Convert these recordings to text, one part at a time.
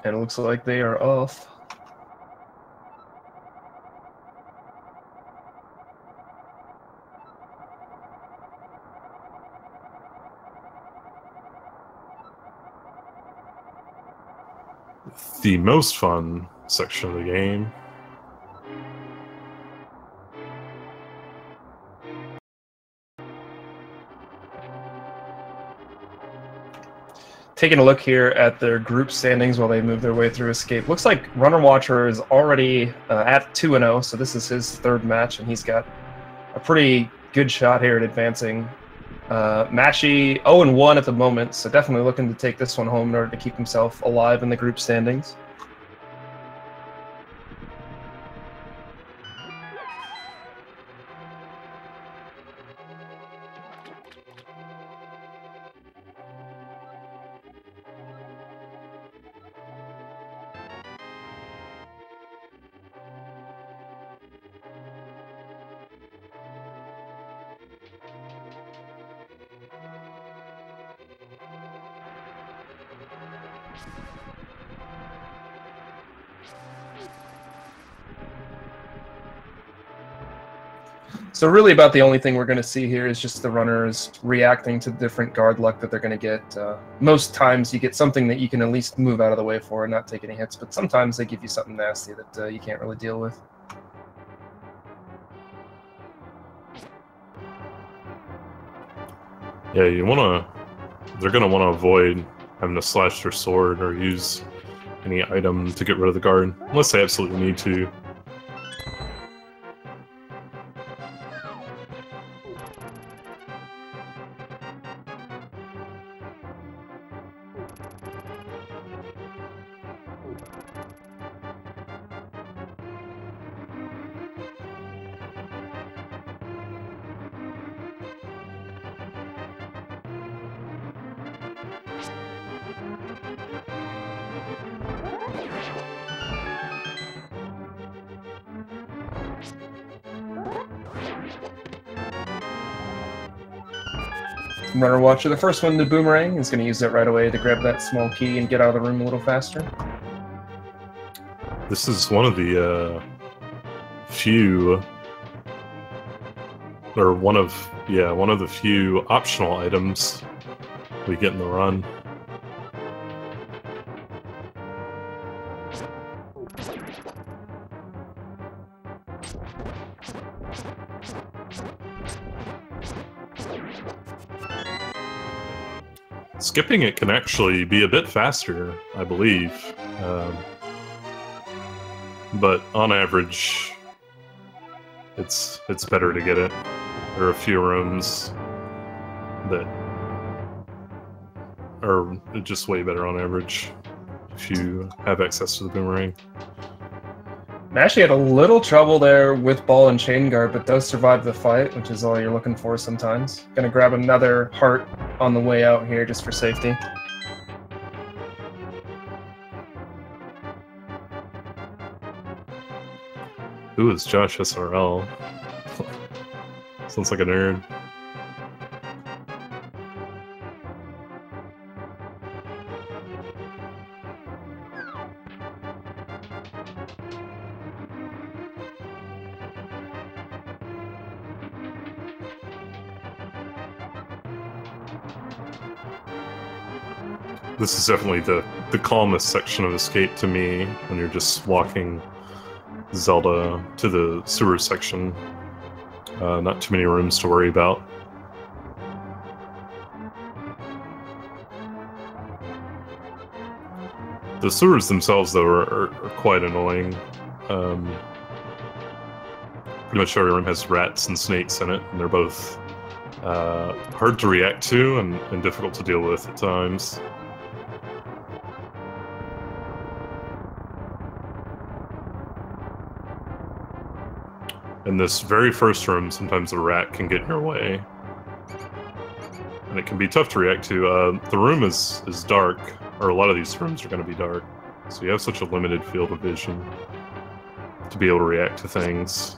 And it looks like they are off. The most fun section of the game. Taking a look here at their group standings while they move their way through Escape. Looks like runnerwatcher is already at 2-0, so this is his third match, and he's got a pretty good shot here at advancing. Mashy 0-1 at the moment, so definitely looking to take this one home in order to keep himself alive in the group standings. So really about the only thing we're going to see here is just the runners reacting to different guard luck that they're going to get. Most times you get something that you can at least move out of the way for and not take any hits, but sometimes they give you something nasty that you can't really deal with. Yeah, they're going to want to avoid having to slash their sword or use any item to get rid of the guard, unless they absolutely need to. Runnerwatcher, the first one to boomerang, is going to use it right away to grab that small key and get out of the room a little faster. This is one of the few, or one of the few optional items we get in the run. Skipping it can actually be a bit faster, I believe. But on average, it's better to get it. There are a few rooms that are just way better on average if you have access to the boomerang. Mashy had a little trouble there with ball and chain guard, but does survive the fight, which is all you're looking for sometimes. Gonna grab another heart on the way out here just for safety. Who is Josh SRL? Sounds like a nerd. This is definitely the calmest section of Escape to me, when you're just walking Zelda to the sewer section. Not too many rooms to worry about. The sewers themselves, though, are quite annoying. Pretty much every room has rats and snakes in it, and they're both hard to react to and difficult to deal with at times. In this very first room, sometimes a rat can get in your way, and it can be tough to react to. The room is dark, or a lot of these rooms are going to be dark, so you have such a limited field of vision to be able to react to things.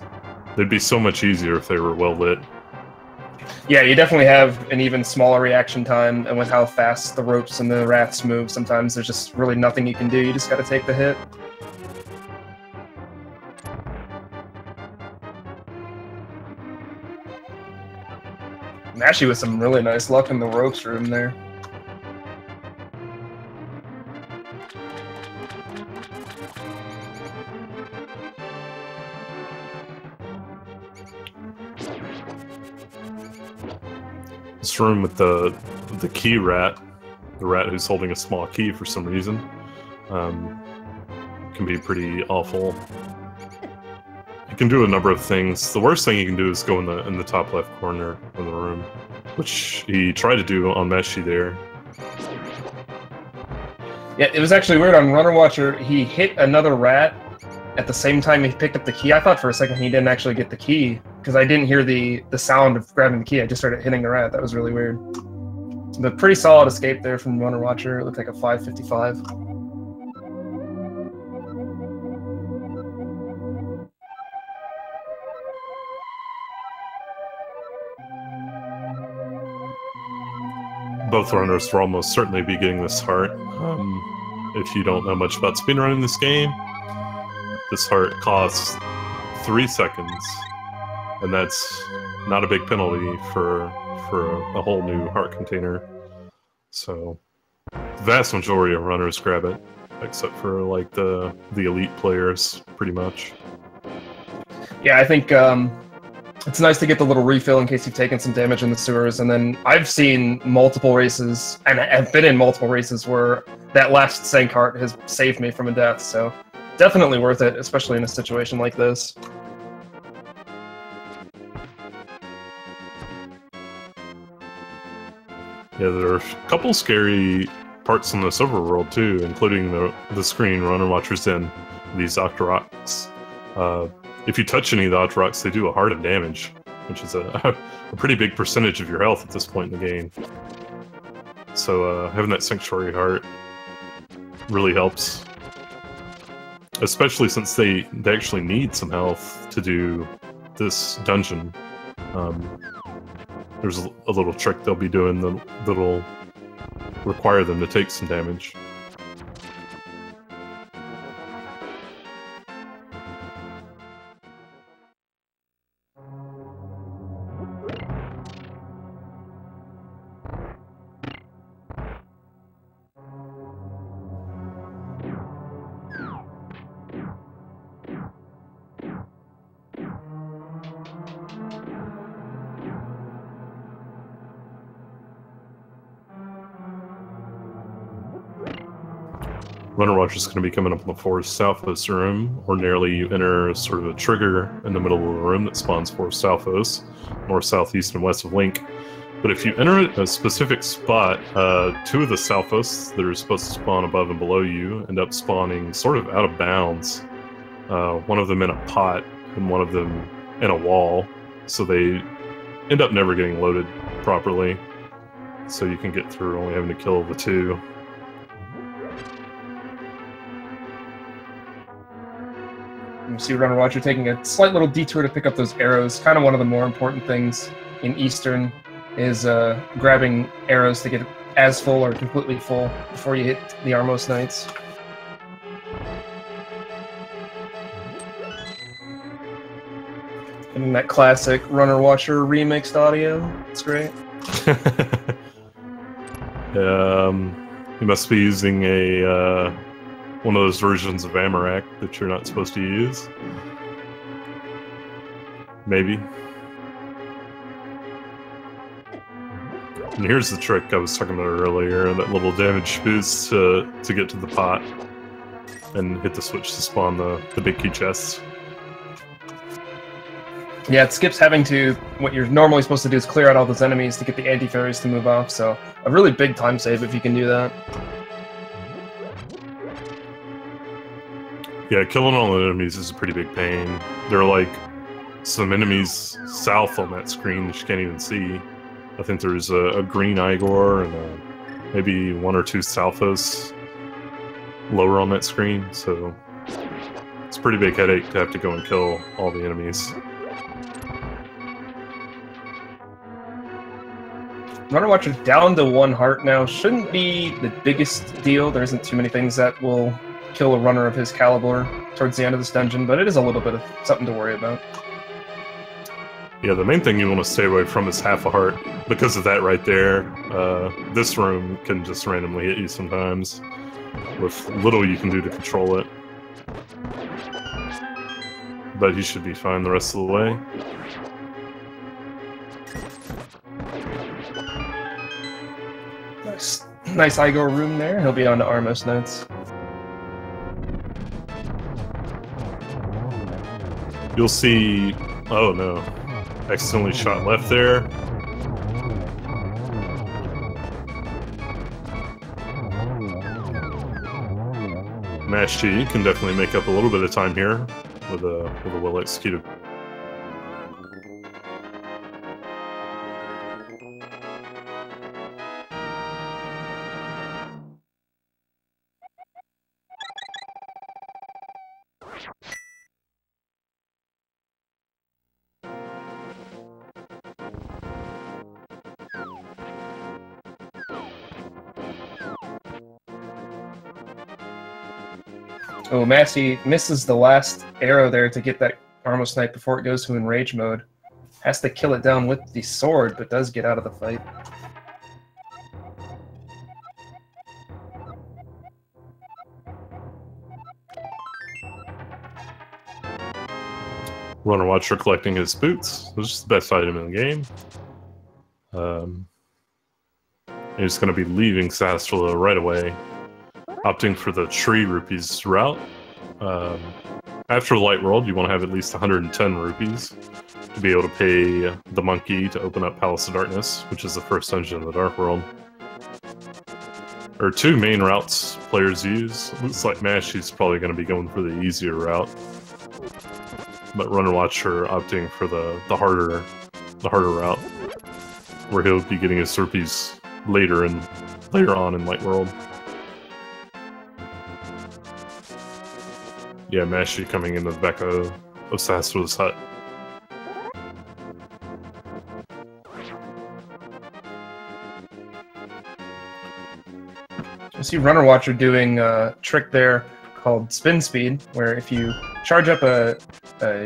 They'd be so much easier if they were well lit. Yeah, you definitely have an even smaller reaction time, and with how fast the ropes and the rats move, sometimes there's just really nothing you can do. You just gotta take the hit. Mashy with some really nice luck in the ropes room there. This room with the key rat, the rat who's holding a small key for some reason, can be pretty awful. You can do a number of things. The worst thing you can do is go in the top left corner of the room, which he tried to do on Mashy there. Yeah, it was actually weird on Runner Watcher. He hit another rat at the same time he picked up the key. I thought for a second he didn't actually get the key because I didn't hear the sound of grabbing the key. I just started hitting the rat. That was really weird. But pretty solid escape there from Runner Watcher. It looked like a 555. Both runners will almost certainly be getting this heart. If you don't know much about speedrunning this game, this heart costs 3 seconds, and that's not a big penalty for a whole new heart container. So the vast majority of runners grab it, except for like the elite players, pretty much. Yeah, I think it's nice to get the little refill in case you've taken some damage in the sewers. And then I've seen multiple races, and I've been in multiple races where that last sank heart has saved me from a death. So definitely worth it, especially in a situation like this. Yeah, there are a couple scary parts in this overworld too, including the screen Runner Watcher's in, these Octoroks. If you touch any of the Octoroks, they do a heart of damage, which is a pretty big percentage of your health at this point in the game. So having that Sanctuary Heart really helps. Especially since they actually need some health to do this dungeon. There's a little trick they'll be doing that'll require them to take some damage. Runner Watcher is going to be coming up on the forest southwest room. Ordinarily, you enter sort of a trigger in the middle of the room that spawns forest southwest, north, southeast, and west of Link. But if you enter a specific spot, two of the southposts that are supposed to spawn above and below you end up spawning sort of out of bounds. One of them in a pot and one of them in a wall, so they end up never getting loaded properly. So you can get through only having to kill the two. You see Runner Watcher taking a slight little detour to pick up those arrows. Kind of one of the more important things in Eastern is grabbing arrows to get as full or completely full before you hit the Armos Knights. And that classic Runner Watcher remixed audio. It's great. You must be using a one of those versions of Amarak that you're not supposed to use. Maybe. And here's the trick I was talking about earlier, that little damage boost to get to the pot and hit the switch to spawn the big key chests. Yeah, it skips having to, what you're normally supposed to do is clear out all those enemies to get the anti-fairies to move off, so a really big time save if you can do that. Yeah, killing all the enemies is a pretty big pain. There are like some enemies south on that screen that you can't even see. I think there's a green Igor and maybe one or two Salphos lower on that screen, so it's a pretty big headache to have to go and kill all the enemies. Runner Watcher down to 1 heart now. Shouldn't be the biggest deal. There isn't too many things that will kill a runner of his caliber towards the end of this dungeon, but it is a little bit of something to worry about. Yeah, the main thing you want to stay away from is half a heart. Because of that right there, this room can just randomly hit you sometimes, with little you can do to control it. But he should be fine the rest of the way. Nice Igor room there. He'll be on to Armos Knights. You'll see... Oh no. Accidentally shot left there. Mashy can definitely make up a little bit of time here with a well-executed. Oh, Massey misses the last arrow there to get that Armos Knight before it goes to enrage mode. Has to kill it down with the sword, but does get out of the fight. Runner Watcher collecting his boots, which is the best item in the game. He's going to be leaving Sastula right away, opting for the tree rupees route. After the Light World, you want to have at least 110 rupees to be able to pay the monkey to open up Palace of Darkness, which is the first dungeon in the Dark World. There are 2 main routes players use. Looks like Mashy's probably going to be going for the easier route, but Runner Watcher opting for the harder route, where he'll be getting his rupees later on in Light World. Yeah, Mashy coming into the back of Sastula's hut. You see Runner Watcher doing a trick there called Spin Speed, where if you charge up a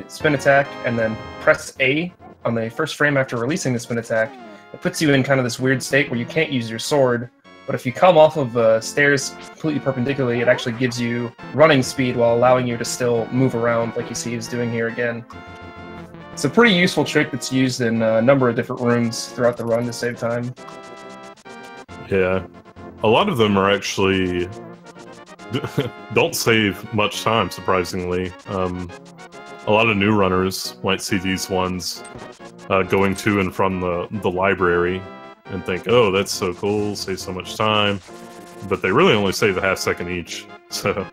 spin attack and then press A on the first frame after releasing the spin attack, it puts you in kind of this weird state where you can't use your sword. But if you come off of stairs completely perpendicularly, it actually gives you running speed while allowing you to still move around like you see he's doing here again. It's a pretty useful trick that's used in a number of different rooms throughout the run to save time. Yeah. A lot of them are actually... don't save much time, surprisingly. A lot of new runners might see these ones going to and from the library and think, oh, that's so cool, save so much time. But they really only save a half second each, so...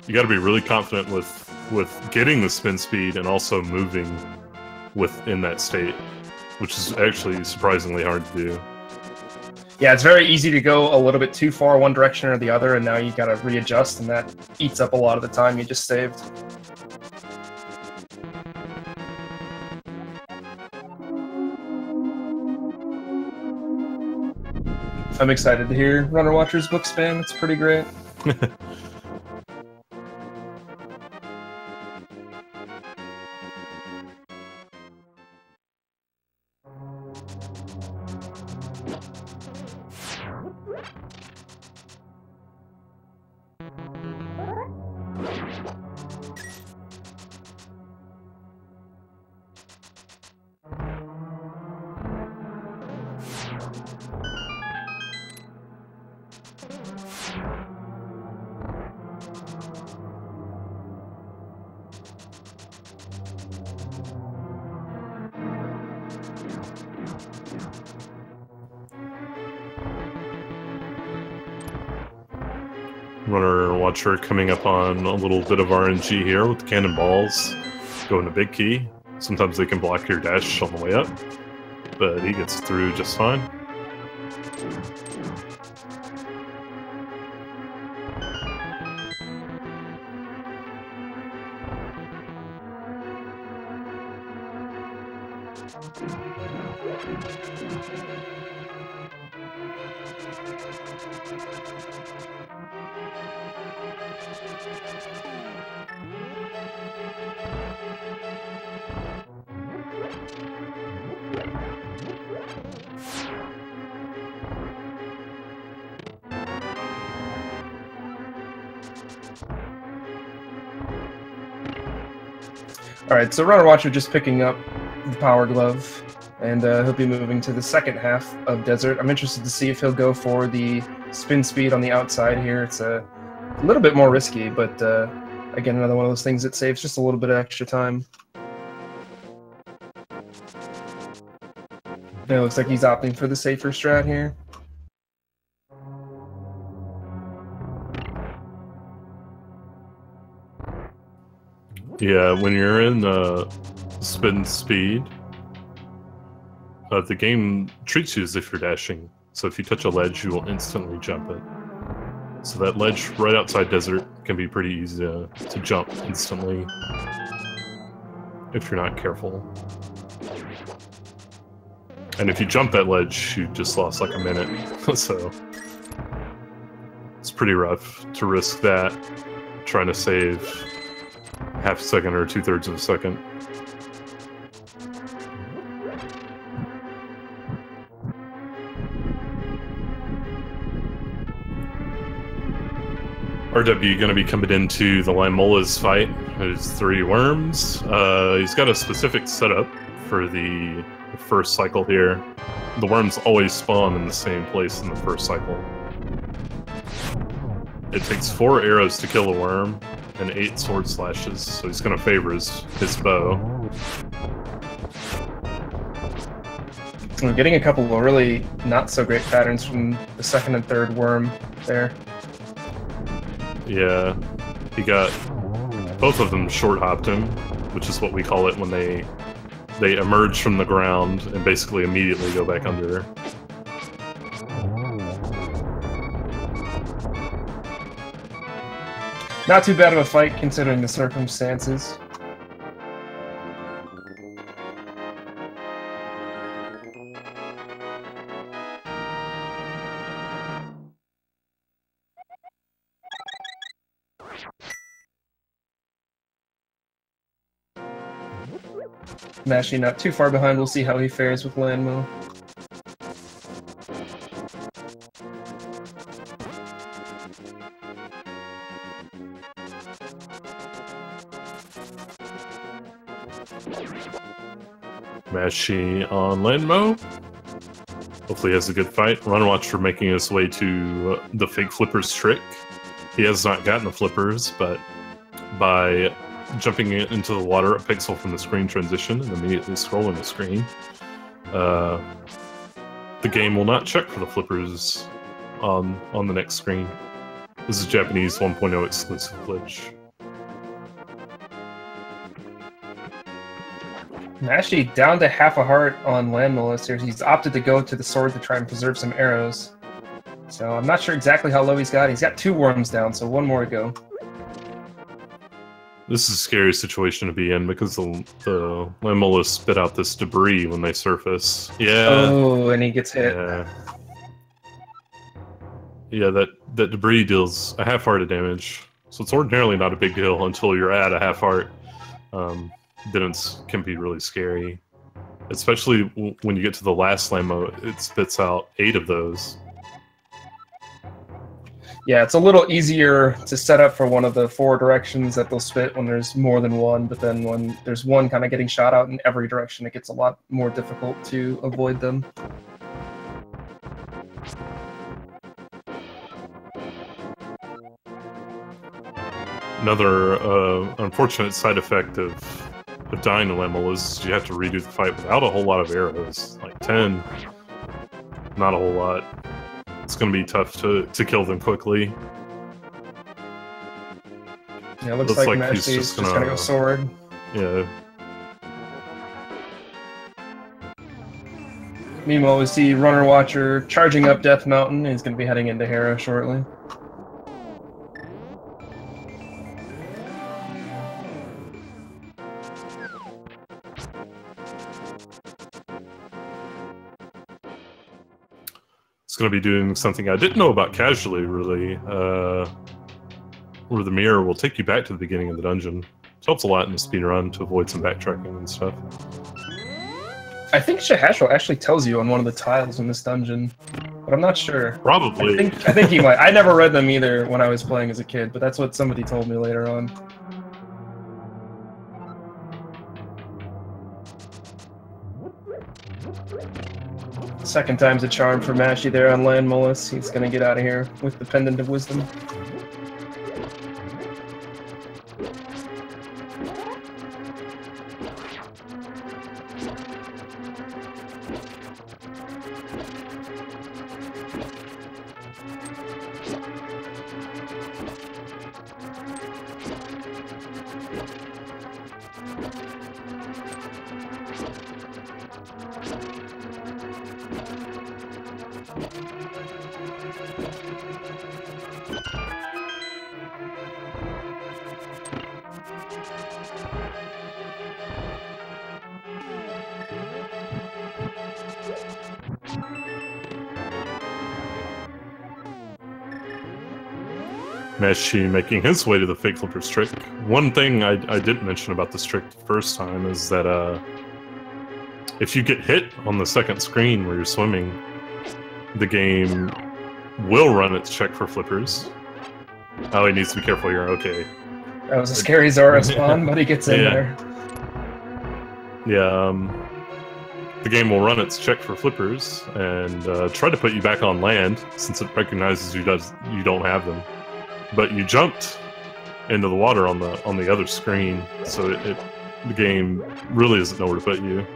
You gotta be really confident with getting the spin speed and also moving within that state, which is actually surprisingly hard to do. Yeah, it's very easy to go a little bit too far one direction or the other, and now you gotta readjust, and that eats up a lot of the time you just saved. I'm excited to hear Runner Watcher's book spam. It's pretty great. Runner Watcher coming up on a little bit of RNG here with cannonballs going to big key. Sometimes they can block your dash on the way up, but he gets through just fine. Alright, so Runner Watcher just picking up the Power Glove, and he'll be moving to the second half of Desert. I'm interested to see if he'll go for the spin speed on the outside here. It's a little bit more risky, but again, another one of those things that saves just a little bit of extra time. It looks like he's opting for the safer strat here. Yeah, when you're in spin speed, the game treats you as if you're dashing. So if you touch a ledge, you will instantly jump it. So that ledge right outside Desert can be pretty easy to jump instantly if you're not careful. And if you jump that ledge, you just lost like a minute. So it's pretty rough to risk that, trying to save half a second or 2/3 of a second. RW going to be coming into the Lamola's fight. There's 3 worms. He's got a specific setup for the first cycle here. The worms always spawn in the same place in the first cycle. It takes 4 arrows to kill a worm and 8 sword slashes, so he's going to favor his bow. We're getting a couple of really not so great patterns from the second and third worm there. Yeah, he got both of them short hopped him, which is what we call it when they emerge from the ground and basically immediately go back under. Not too bad of a fight considering the circumstances. Mashy not too far behind. We'll see how he fares with Landmo. Mashy on Landmo. Hopefully he has a good fight. Runnerwatcher making his way to the fake flippers trick. He has not gotten the flippers, but by jumping into the water a pixel from the screen transition and immediately scrolling the screen, the game will not check for the flippers on the next screen. This is Japanese 1.0 exclusive glitch. Mashy down to half a heart on Landmolus here. He's opted to go to the sword to try and preserve some arrows. So I'm not sure exactly how low he's got. He's got 2 worms down, so 1 more to go. This is a scary situation to be in because the Lamolus spit out this debris when they surface. Yeah. Oh, and he gets hit. Yeah, that debris deals a half heart of damage. So it's ordinarily not a big deal until you're at a half heart. Then it can be really scary. Especially when you get to the last Lamo, it spits out 8 of those. Yeah, it's a little easier to set up for one of the 4 directions that they'll spit when there's more than one, but then when there's one kind of getting shot out in every direction, it gets a lot more difficult to avoid them. Another unfortunate side effect of dying to Lamel is you have to redo the fight without a whole lot of arrows. Like 10, not a whole lot. It's going to be tough to kill them quickly. Yeah, it looks like Mashy's just going to go sword. Yeah. Meanwhile, we see Runner Watcher charging up Death Mountain. He's going to be heading into Hera shortly. It's going to be doing something I didn't know about casually, really, where the mirror will take you back to the beginning of the dungeon. It helps a lot in the speedrun to avoid some backtracking and stuff. I think Shahashro actually tells you on one of the tiles in this dungeon, but I'm not sure. Probably. I think he might. I never read them either when I was playing as a kid, but that's what somebody told me later on. Second time's a charm for Mashy there on Land Mollis. He's going to get out of here with the Pendant of Wisdom. Mashy making his way to the Fake Flipper's trick. One thing I didn't mention about this trick the first time is that if you get hit on the second screen where you're swimming, the game will run its check for flippers. Oh, he needs to be careful here. Okay. That was a scary Zora spawn, but he gets in there. Yeah, the game will run its check for flippers and try to put you back on land since it recognizes you don't have them. But you jumped into the water on the other screen, so the game really doesn't know where to put you.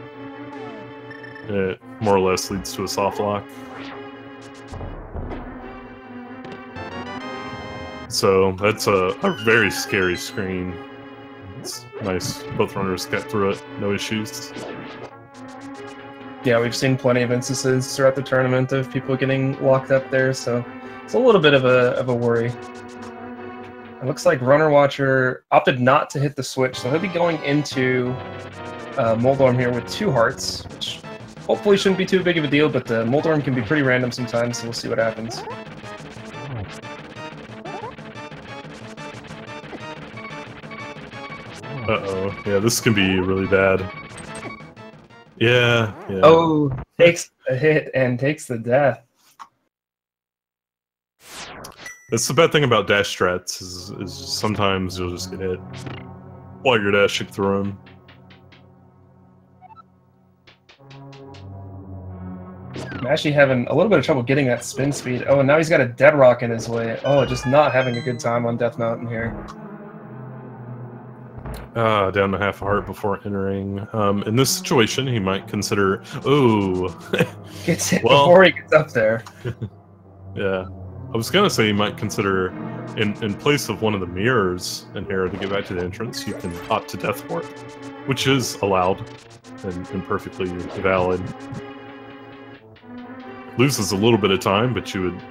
It more or less leads to a soft lock. So that's a very scary screen. It's nice. Both runners got through it, no issues. Yeah, we've seen plenty of instances throughout the tournament of people getting locked up there, so it's a little bit of a worry. It looks like runnerwatcher opted not to hit the switch, so he'll be going into Moldorm here with 2 hearts, which hopefully shouldn't be too big of a deal, but the Moldorm can be pretty random sometimes, so we'll see what happens. Uh-oh. Yeah, this can be really bad. Yeah. Oh, takes a hit and takes the death. That's the bad thing about dash strats, is sometimes you'll just get hit while you're dashing through them. I'm actually having a little bit of trouble getting that spin speed. Oh, and now he's got a dead rock in his way. Oh, just not having a good time on Death Mountain here. Down to half a heart before entering. In this situation, he might consider... Oh! Gets hit before he gets up there. Yeah. I was gonna say you might consider, in place of one of the mirrors in here to get back to the entrance, you can opt to Death Warp, which is allowed and perfectly valid. Loses a little bit of time, but you would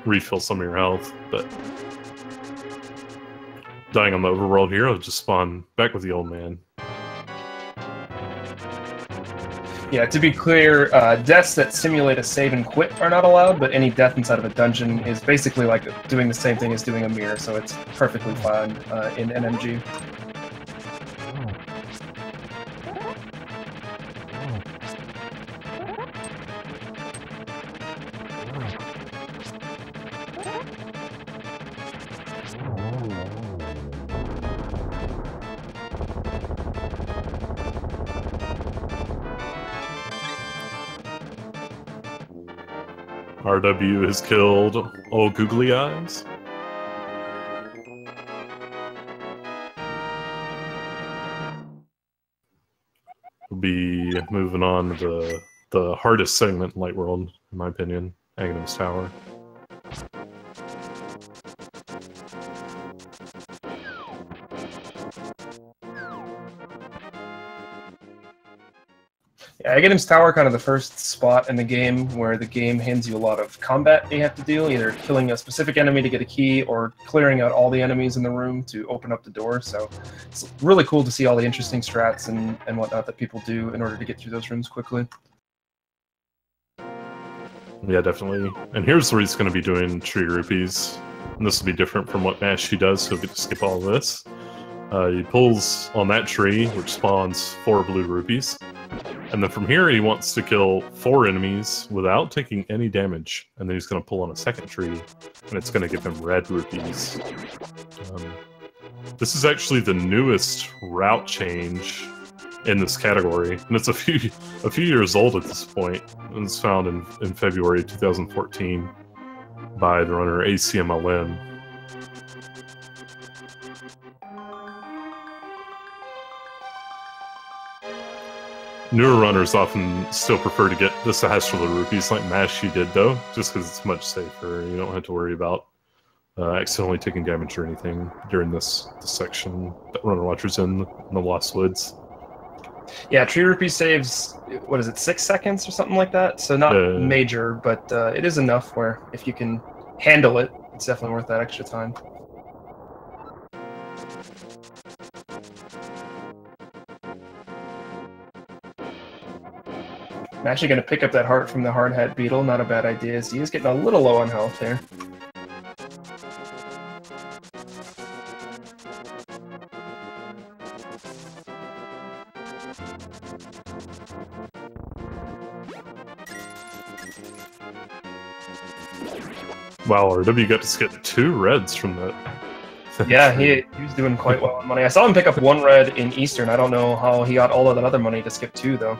refill some of your health. But dying on the overworld here will just spawn back with the old man. Yeah, to be clear, deaths that simulate a save and quit are not allowed, but any death inside of a dungeon is basically like doing the same thing as doing a mirror, so it's perfectly fine in NMG. RW has killed old Googly Eyes. We'll be moving on to the hardest segment in Light World, in my opinion, Aghanim's Tower. Yeah, Aghanim's Tower, kind of the first spot in the game where the game hands you a lot of combat you have to do, either killing a specific enemy to get a key or clearing out all the enemies in the room to open up the door. So it's really cool to see all the interesting strats and whatnot that people do in order to get through those rooms quickly. Yeah, definitely. And here's where he's going to be doing tree rupees. And this will be different from what mashy does, so he'll get to skip all of this. He pulls on that tree, which spawns 4 blue rupees. And then from here, he wants to kill 4 enemies without taking any damage. And then he's going to pull on a second tree, and it's going to give him red rupees. This is actually the newest route change in this category, and it's a few years old at this point. It was found in February 2014 by the runner ACMLM. Newer runners often still prefer to get the Sahasrara rupees like mashy did, though, just because it's much safer. You don't have to worry about accidentally taking damage or anything during this section that runner watcher's in the Lost Woods. Yeah, tree rupee saves, what is it, 6 seconds or something like that? So not major, but it is enough where if you can handle it, it's definitely worth that extra time. I'm actually going to pick up that heart from the hard hat beetle. Not a bad idea, as he is getting a little low on health here. Wow, RW got to get 2 reds from that. Yeah, he was doing quite well on money. I saw him pick up 1 red in Eastern. I don't know how he got all of that other money to skip 2, though.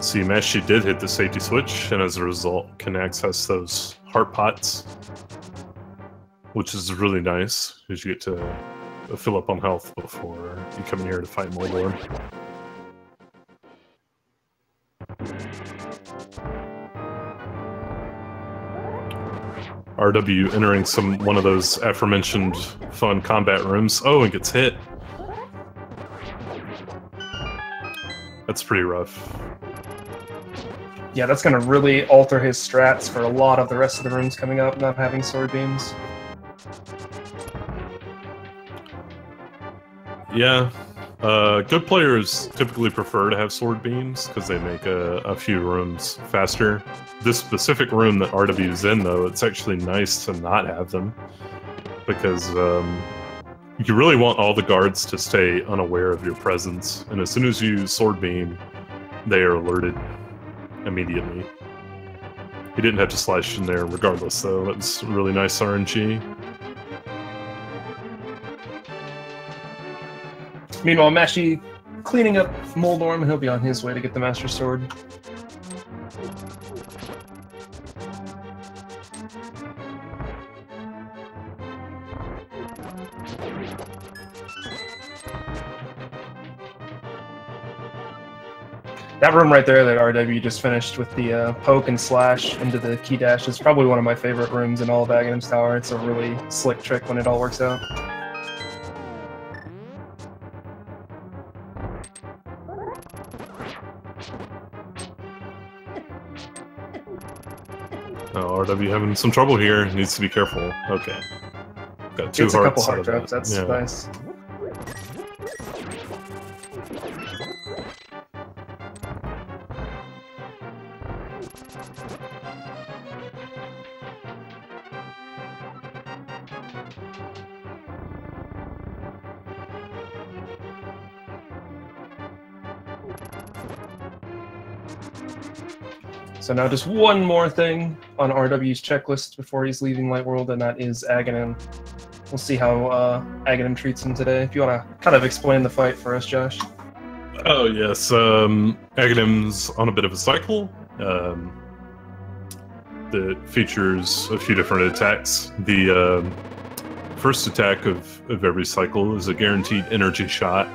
See, mashy did hit the safety switch, and as a result, can access those heart pots, which is really nice, because you get to fill up on health before you come in here to fight Moldor. RW entering one of those aforementioned fun combat rooms. Oh, and gets hit. That's pretty rough. Yeah, that's going to really alter his strats for a lot of the rest of the rooms coming up, not having sword beams. Yeah, good players typically prefer to have sword beams because they make a few rooms faster. This specific room that RW is in, though, it's actually nice to not have them because you really want all the guards to stay unaware of your presence, and as soon as you use sword beam, they are alerted immediately. He didn't have to slash in there regardless, though. That's really nice RNG. Meanwhile, Mashy cleaning up Moldorm, and he'll be on his way to get the Master Sword. That room right there that RW just finished with the poke and slash into the key dash is probably one of my favorite rooms in all of Aghanim's Tower. It's a really slick trick when it all works out. Oh, RW having some trouble here. Needs to be careful. Okay. Got 2 It's hearts. A couple heart drops. That's yeah. Nice. So now just one more thing on RW's checklist before he's leaving Lightworld, and that is Aghanim. We'll see how Aghanim treats him today. If you want to kind of explain the fight for us, Josh. Oh, yes. Aghanim's on a bit of a cycle that features a few different attacks. The first attack of every cycle is a guaranteed energy shot,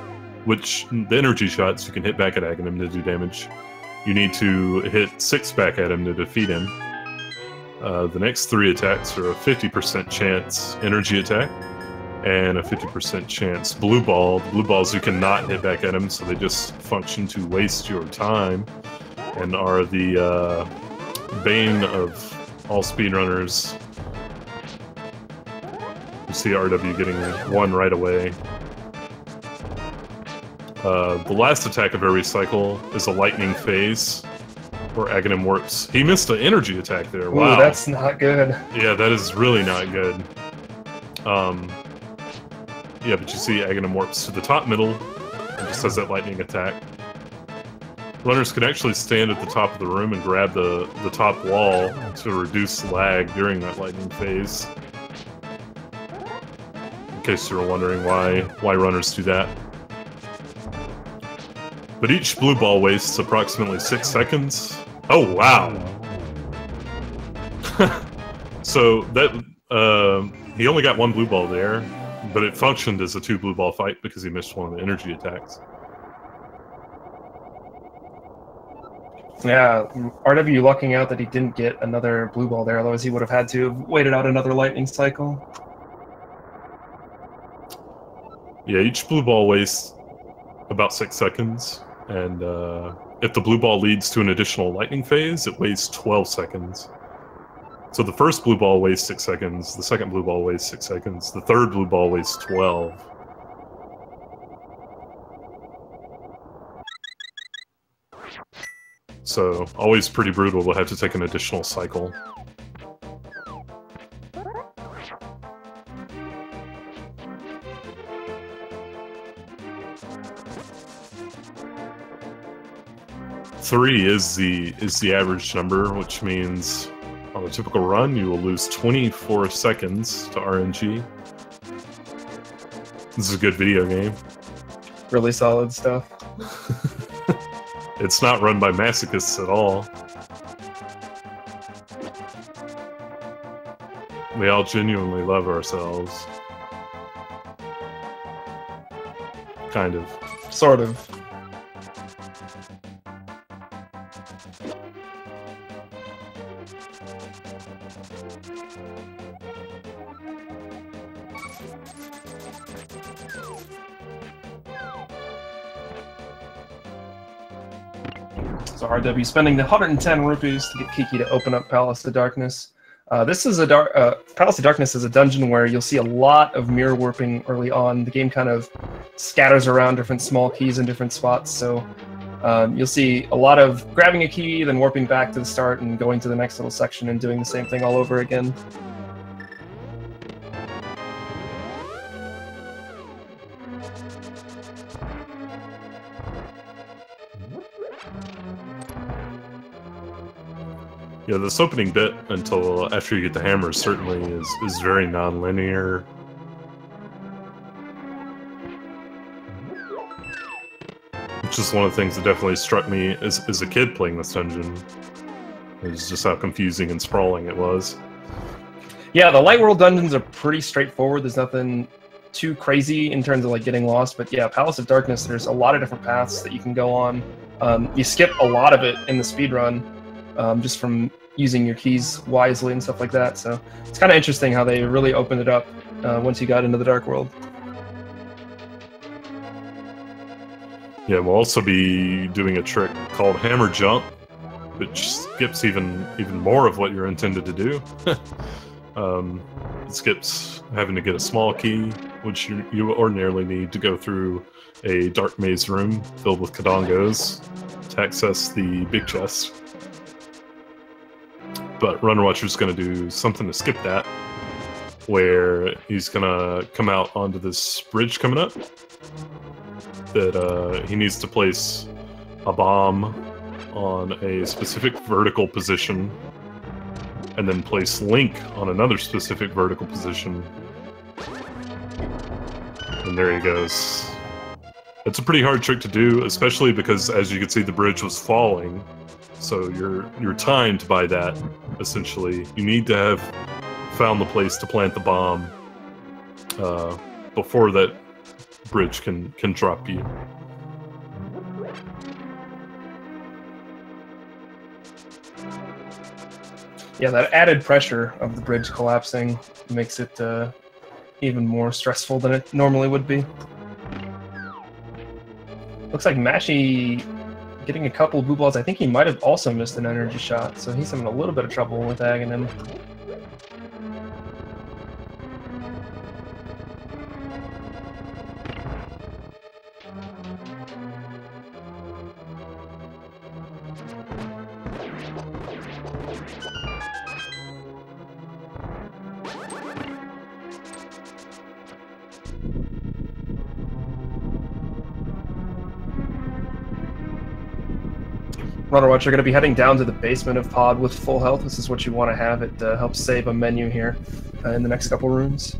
which the energy shots you can hit back at Aghanim to do damage. You need to hit 6 back at him to defeat him. The next 3 attacks are a 50% chance energy attack, and a 50% chance. Blue ball. The blue balls you cannot hit back at him, so they just function to waste your time and are the bane of all speedrunners. You see RW getting one right away. The last attack of every cycle is a lightning phase, or Aghanim warps. He missed an energy attack there. Wow, ooh, that's not good. Yeah, that is really not good. Yeah, but you see Aghanim warps to the top middle and just has that lightning attack. Runners can actually stand at the top of the room and grab the top wall to reduce lag during that lightning phase. In case you were wondering why runners do that. But each blue ball wastes approximately 6 seconds. Oh, wow! So that, he only got one blue ball there, but it functioned as a 2 blue ball fight because he missed one of the energy attacks. Yeah, RW lucking out that he didn't get another blue ball there, otherwise he would have had to have waited out another lightning cycle. Yeah, each blue ball wastes about 6 seconds, and if the blue ball leads to an additional lightning phase, it wastes 12 seconds. So the first blue ball wastes 6 seconds, the second blue ball wastes 6 seconds, the third blue ball wastes 12. So, always pretty brutal to have to take an additional cycle. Three is the average number, which means on a typical run you will lose 24 seconds to RNG. This is a good video game. Really solid stuff. It's not run by masochists at all. We all genuinely love ourselves. Kind of. Sort of. So RW spending the 110 rupees to get Kiki to open up Palace of Darkness. This is a Palace of Darkness is a dungeon where you'll see a lot of mirror warping early on. The game kind of scatters around different small keys in different spots, so you'll see a lot of grabbing a key, then warping back to the start and going to the next little section and doing the same thing all over again. Yeah, this opening bit until after you get the hammer certainly is very non-linear. Which is one of the things that definitely struck me as a kid playing this dungeon. It was just how confusing and sprawling it was. Yeah, the Light World dungeons are pretty straightforward. There's nothing too crazy in terms of like getting lost, but yeah, Palace of Darkness, there's a lot of different paths that you can go on. You skip a lot of it in the speedrun. Just from using your keys wisely and stuff like that. So it's kind of interesting how they really opened it up once you got into the Dark World. Yeah, we'll also be doing a trick called Hammer Jump, which skips even more of what you're intended to do. It skips having to get a small key, which you ordinarily need to go through a dark maze room filled with Kadongos to access the big chest. But runnerwatcher's going to do something to skip that, where he's going to come out onto this bridge coming up that he needs to place a bomb on a specific vertical position and then place Link on another specific vertical position. And there he goes. It's a pretty hard trick to do, especially because, as you can see, the bridge was falling. So you're timed by that, essentially. You need to have found the place to plant the bomb before that bridge can drop you. Yeah, that added pressure of the bridge collapsing makes it even more stressful than it normally would be. Looks like Mashy getting a couple of blue balls. I think he might have also missed an energy shot, so he's having a little bit of trouble with tagging him. Runnerwatcher going to be heading down to the basement of Pod with full health. This is what you want to have. It helps save a menu here in the next couple rooms.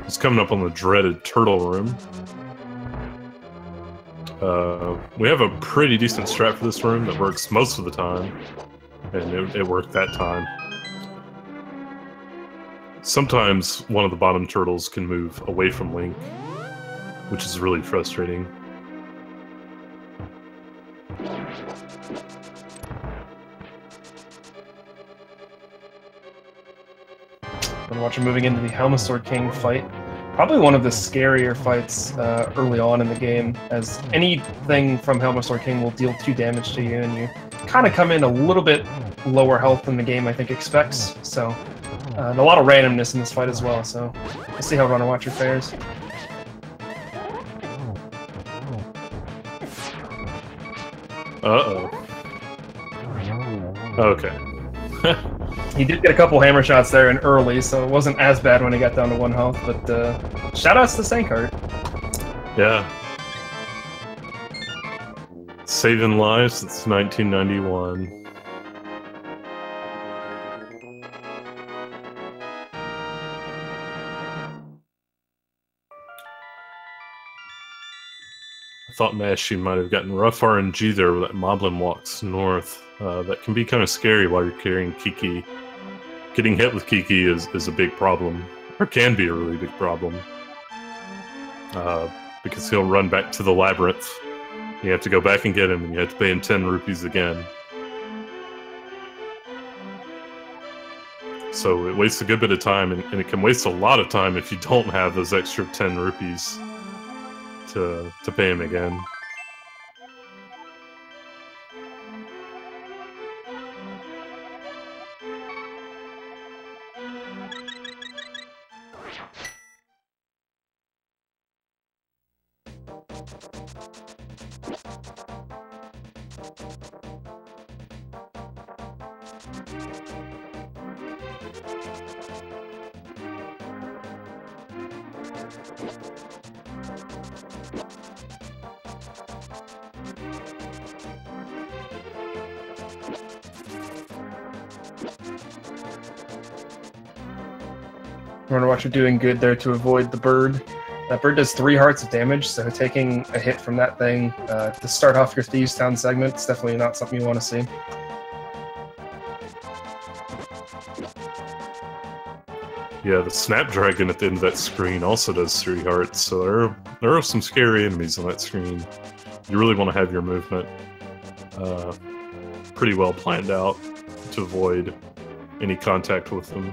It's coming up on the dreaded turtle room. We have a pretty decent strat for this room that works most of the time, and it worked that time. Sometimes one of the bottom turtles can move away from Link, which is really frustrating. Runnerwatcher moving into the Helmasaur King fight. Probably one of the scarier fights early on in the game, as anything from Helmasaur King will deal 2 damage to you, and you kind of come in a little bit lower health than the game, I think, expects. So, and a lot of randomness in this fight as well, so we'll see how Runnerwatcher fares. Uh-oh. Okay. He did get a couple hammer shots there in early, so it wasn't as bad when he got down to 1 health, but shoutouts to Sankart. Yeah. Saving lives since 1991. I thought Mashy might have gotten rough RNG there with that Moblin walks north. That can be kind of scary while you're carrying Kiki. Getting hit with Kiki is a big problem, or can be a really big problem. Because he'll run back to the labyrinth. You have to go back and get him, and you have to pay him 10 rupees again. So it wastes a good bit of time, and it can waste a lot of time if you don't have those extra 10 rupees to pay him again. Runnerwatcher doing good there to avoid the bird. That bird does 3 hearts of damage, so taking a hit from that thing to start off your Thieves Town segment is definitely not something you want to see. Yeah, the Snapdragon at the end of that screen also does 3 hearts, so there are some scary enemies on that screen. You really want to have your movement pretty well planned out to avoid any contact with them.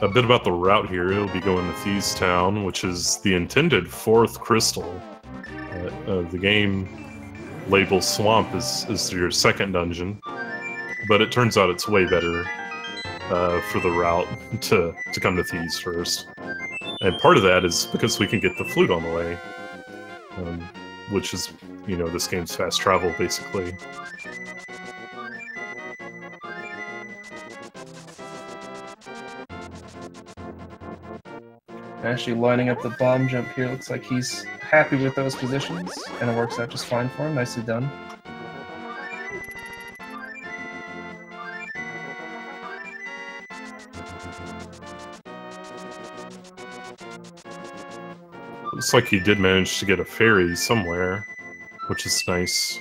A bit about the route here. It'll be going to Thieves Town, which is the intended 4th crystal. The game labels Swamp is your 2nd dungeon, but it turns out it's way better for the route to come to Thieves first. And part of that is because we can get the flute on the way, which is, you know, this game's fast travel, basically. Actually lining up the bomb jump here. Looks like he's happy with those positions, and it works out just fine for him. Nicely done. Looks like he did manage to get a fairy somewhere, which is nice.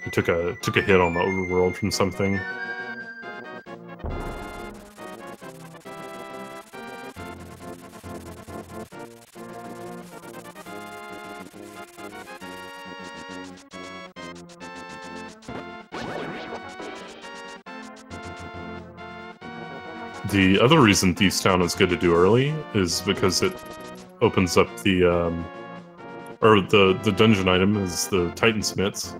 He took a hit on the overworld from something. The other reason Thieves Town is good to do early is because it opens up the dungeon item is the Titan Smiths,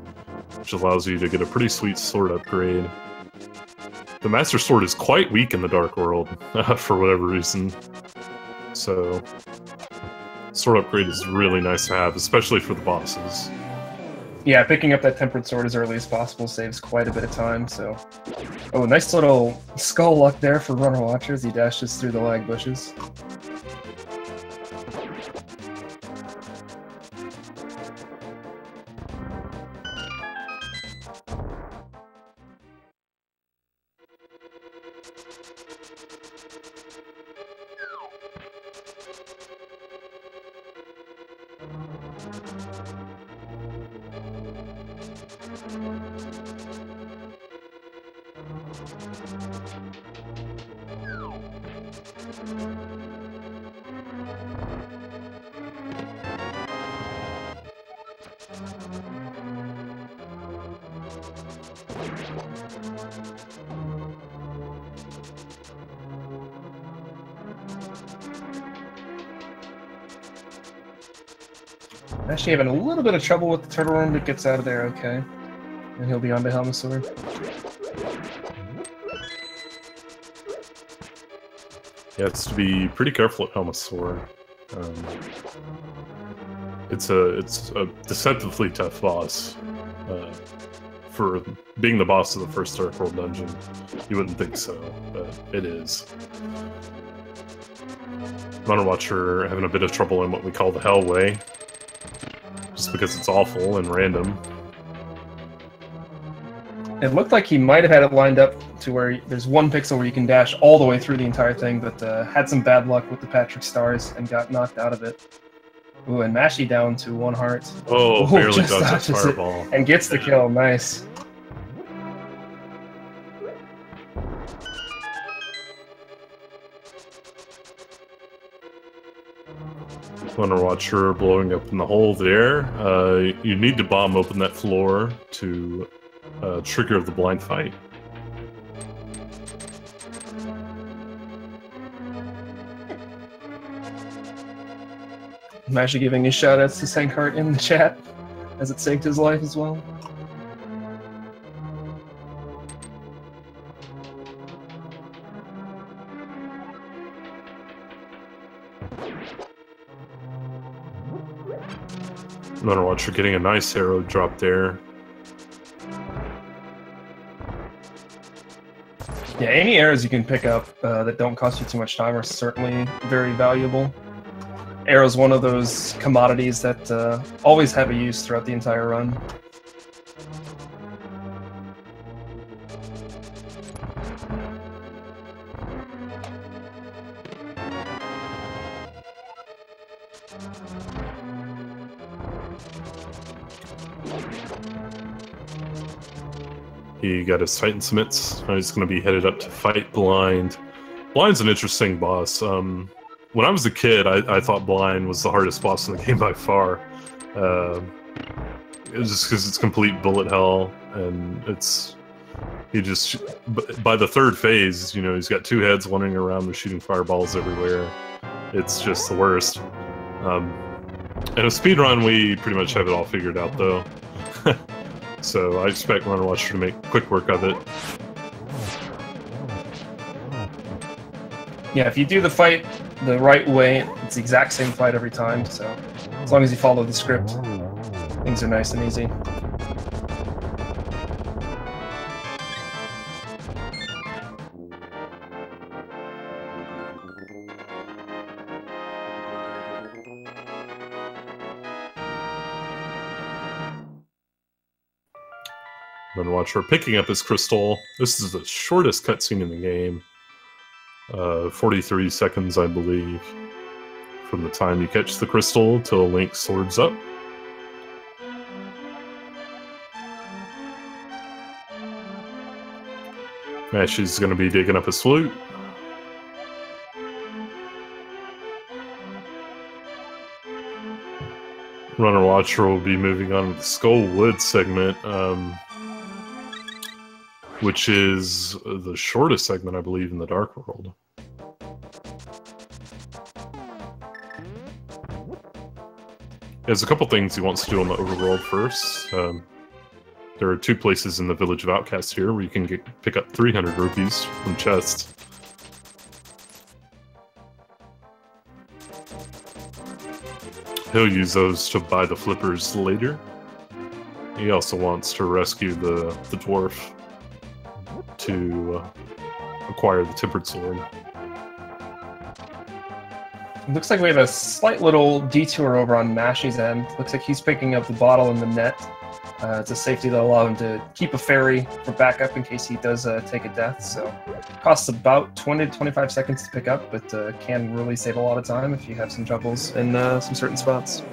which allows you to get a pretty sweet sword upgrade. The Master Sword is quite weak in the Dark World, for whatever reason. So, sword upgrade is really nice to have, especially for the bosses. Yeah, picking up that Tempered Sword as early as possible saves quite a bit of time, so... Oh, nice little skull luck there for Runner Watcher as he dashes through the lag bushes. Actually having a little bit of trouble with the turtle worm, but gets out of there okay. And he'll be on to Helmasaur. Yeah, it's to be pretty careful at Helmasaur. It's a deceptively tough boss. For being the boss of the first Dark World dungeon, you wouldn't think so, but it is. Runner Watcher having a bit of trouble in what we call the Hell Way, just because it's awful and random. It looked like he might have had it lined up to where there's one pixel where you can dash all the way through the entire thing, but had some bad luck with the Patrick Stars and got knocked out of it. Ooh, and Mashy down to 1 heart. Oh, barely dodges that fireball. And gets the kill, nice. Runner Watcher blowing up in the hole there. You need to bomb open that floor to trigger the blind fight. I'm actually giving his shoutouts to Sankart in the chat, as it saved his life as well. Runner Watcher getting a nice arrow drop there. Yeah, any arrows you can pick up that don't cost you too much time are certainly very valuable. Arrow's one of those commodities that always have a use throughout the entire run. He got his Titan Smiths. Now he's going to be headed up to fight Blind. Blind's an interesting boss. When I was a kid, I thought Blind was the hardest boss in the game by far. It was just because it's complete bullet hell, and by the third phase, you know, he's got 2 heads wandering around and shooting fireballs everywhere. It's just the worst. In a speedrun, we pretty much have it all figured out, though. So I expect Runner Watcher to make quick work of it. Yeah, if you do the fight the right way, it's the exact same fight every time, so as long as you follow the script, things are nice and easy. Runner Watcher picking up his crystal. This is the shortest cutscene in the game. 43 seconds, I believe, from the time you catch the crystal till Link swords up. Mashy's going to be digging up his flute. Runner Watcher will be moving on to the Skull Wood segment, which is the shortest segment, I believe, in the Dark World. There's a couple things he wants to do on the Overworld first. There are 2 places in the Village of Outcasts here where you can pick up 300 rupees from chests. He'll use those to buy the flippers later. He also wants to rescue the dwarf to acquire the Tempered Sword. It looks like we have a slight little detour over on Mashy's end. Looks like he's picking up the bottle in the net. It's a safety that'll allow him to keep a fairy for backup in case he does take a death. So it costs about 20 to 25 seconds to pick up, but can really save a lot of time if you have some troubles in some certain spots.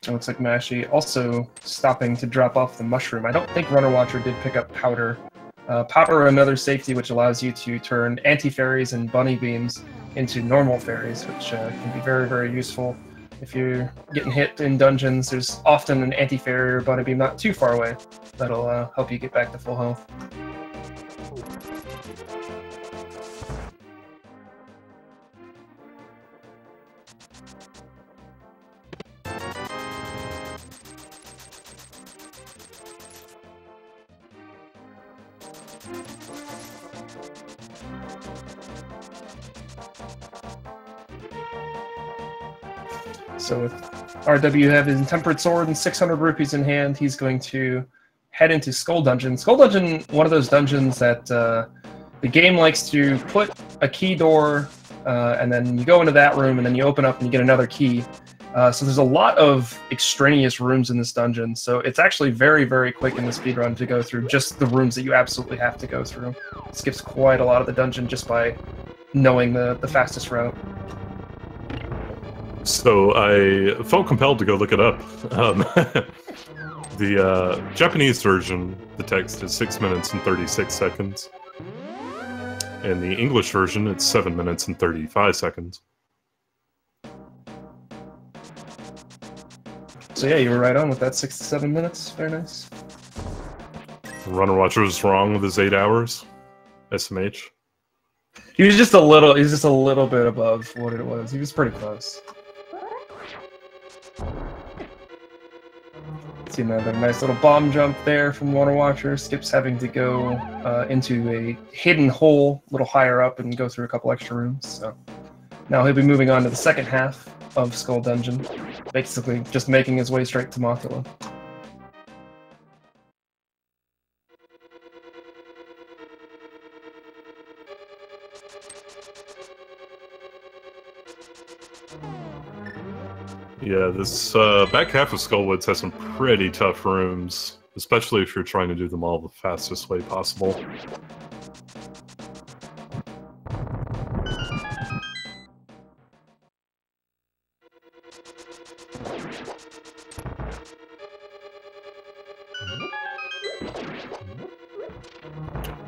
It looks like Mashy also stopping to drop off the mushroom. I don't think Runner Watcher did pick up powder. Powder, another safety which allows you to turn anti-fairies and bunny beams into normal fairies, which can be very, very useful. If you're getting hit in dungeons, there's often an anti-fairy or bunny beam not too far away that'll help you get back to full health. So with RW having his Tempered Sword and 600 rupees in hand, he's going to head into Skull Dungeon. Skull Dungeon, one of those dungeons that the game likes to put a key door, and then you go into that room, and then you open up and you get another key. So there's a lot of extraneous rooms in this dungeon, so it's actually very, very quick in the speedrun to go through just the rooms that you absolutely have to go through. It skips quite a lot of the dungeon just by knowing the fastest route. So I felt compelled to go look it up. The Japanese version, the text is 6 minutes and 36 seconds. In the English version, it's 7 minutes and 35 seconds. So yeah, you were right on with that 6 to 7 minutes. Very nice. Runner Watcher was wrong with his 8 hours. SMH. He was just a little bit above what it was. He was pretty close. See another nice little bomb jump there from Runner Watcher. Skips having to go into a hidden hole a little higher up and go through a couple extra rooms. So now he'll be moving on to the second half of Skull Dungeon, basically just making his way straight to Mothula. Yeah, this back half of Skullwoods has some pretty tough rooms, especially if you're trying to do them all the fastest way possible.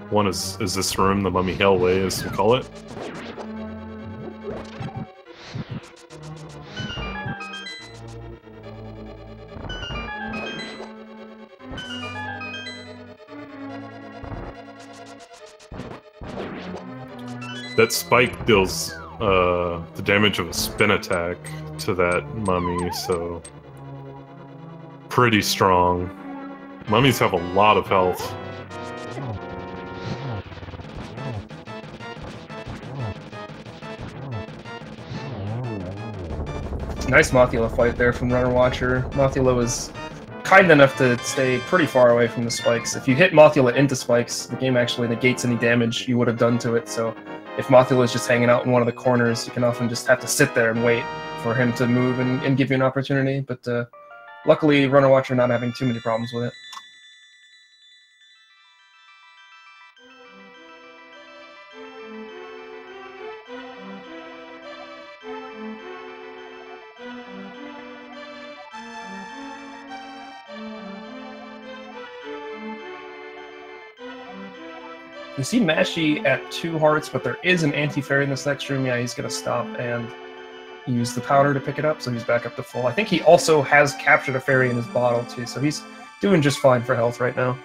One is this room, the Mummy Hellway, as we call it. That spike deals the damage of a spin attack to that mummy, so pretty strong. Mummies have a lot of health. Nice Mothula fight there from Runner Watcher. Mothula was kind enough to stay pretty far away from the spikes. If you hit Mothula into spikes, the game actually negates any damage you would have done to it. So if Mothula is just hanging out in one of the corners, you can often just have to sit there and wait for him to move and give you an opportunity. But luckily, Runner Watcher not having too many problems with it. You see Mashy at 2 hearts, but there is an anti-fairy in this next room. Yeah, he's going to stop and use the powder to pick it up, so he's back up to full. I think he also has captured a fairy in his bottle, too, so he's doing just fine for health right now.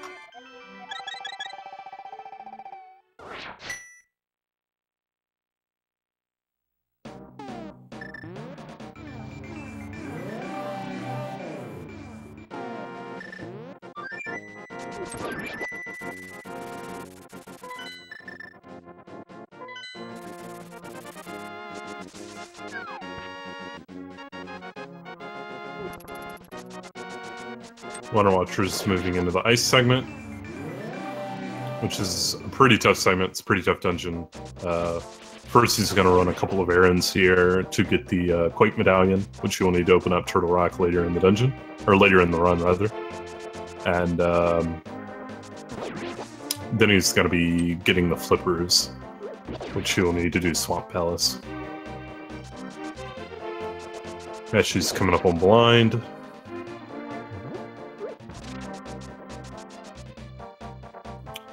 Runner Watcher's moving into the ice segment, which is a pretty tough segment. It's a pretty tough dungeon. First, he's going to run a couple of errands here to get the Quake Medallion, which you will need to open up Turtle Rock later in the dungeon, or later in the run, rather. And then he's going to be getting the flippers, which you will need to do Swamp Palace. Mashy's coming up on blind.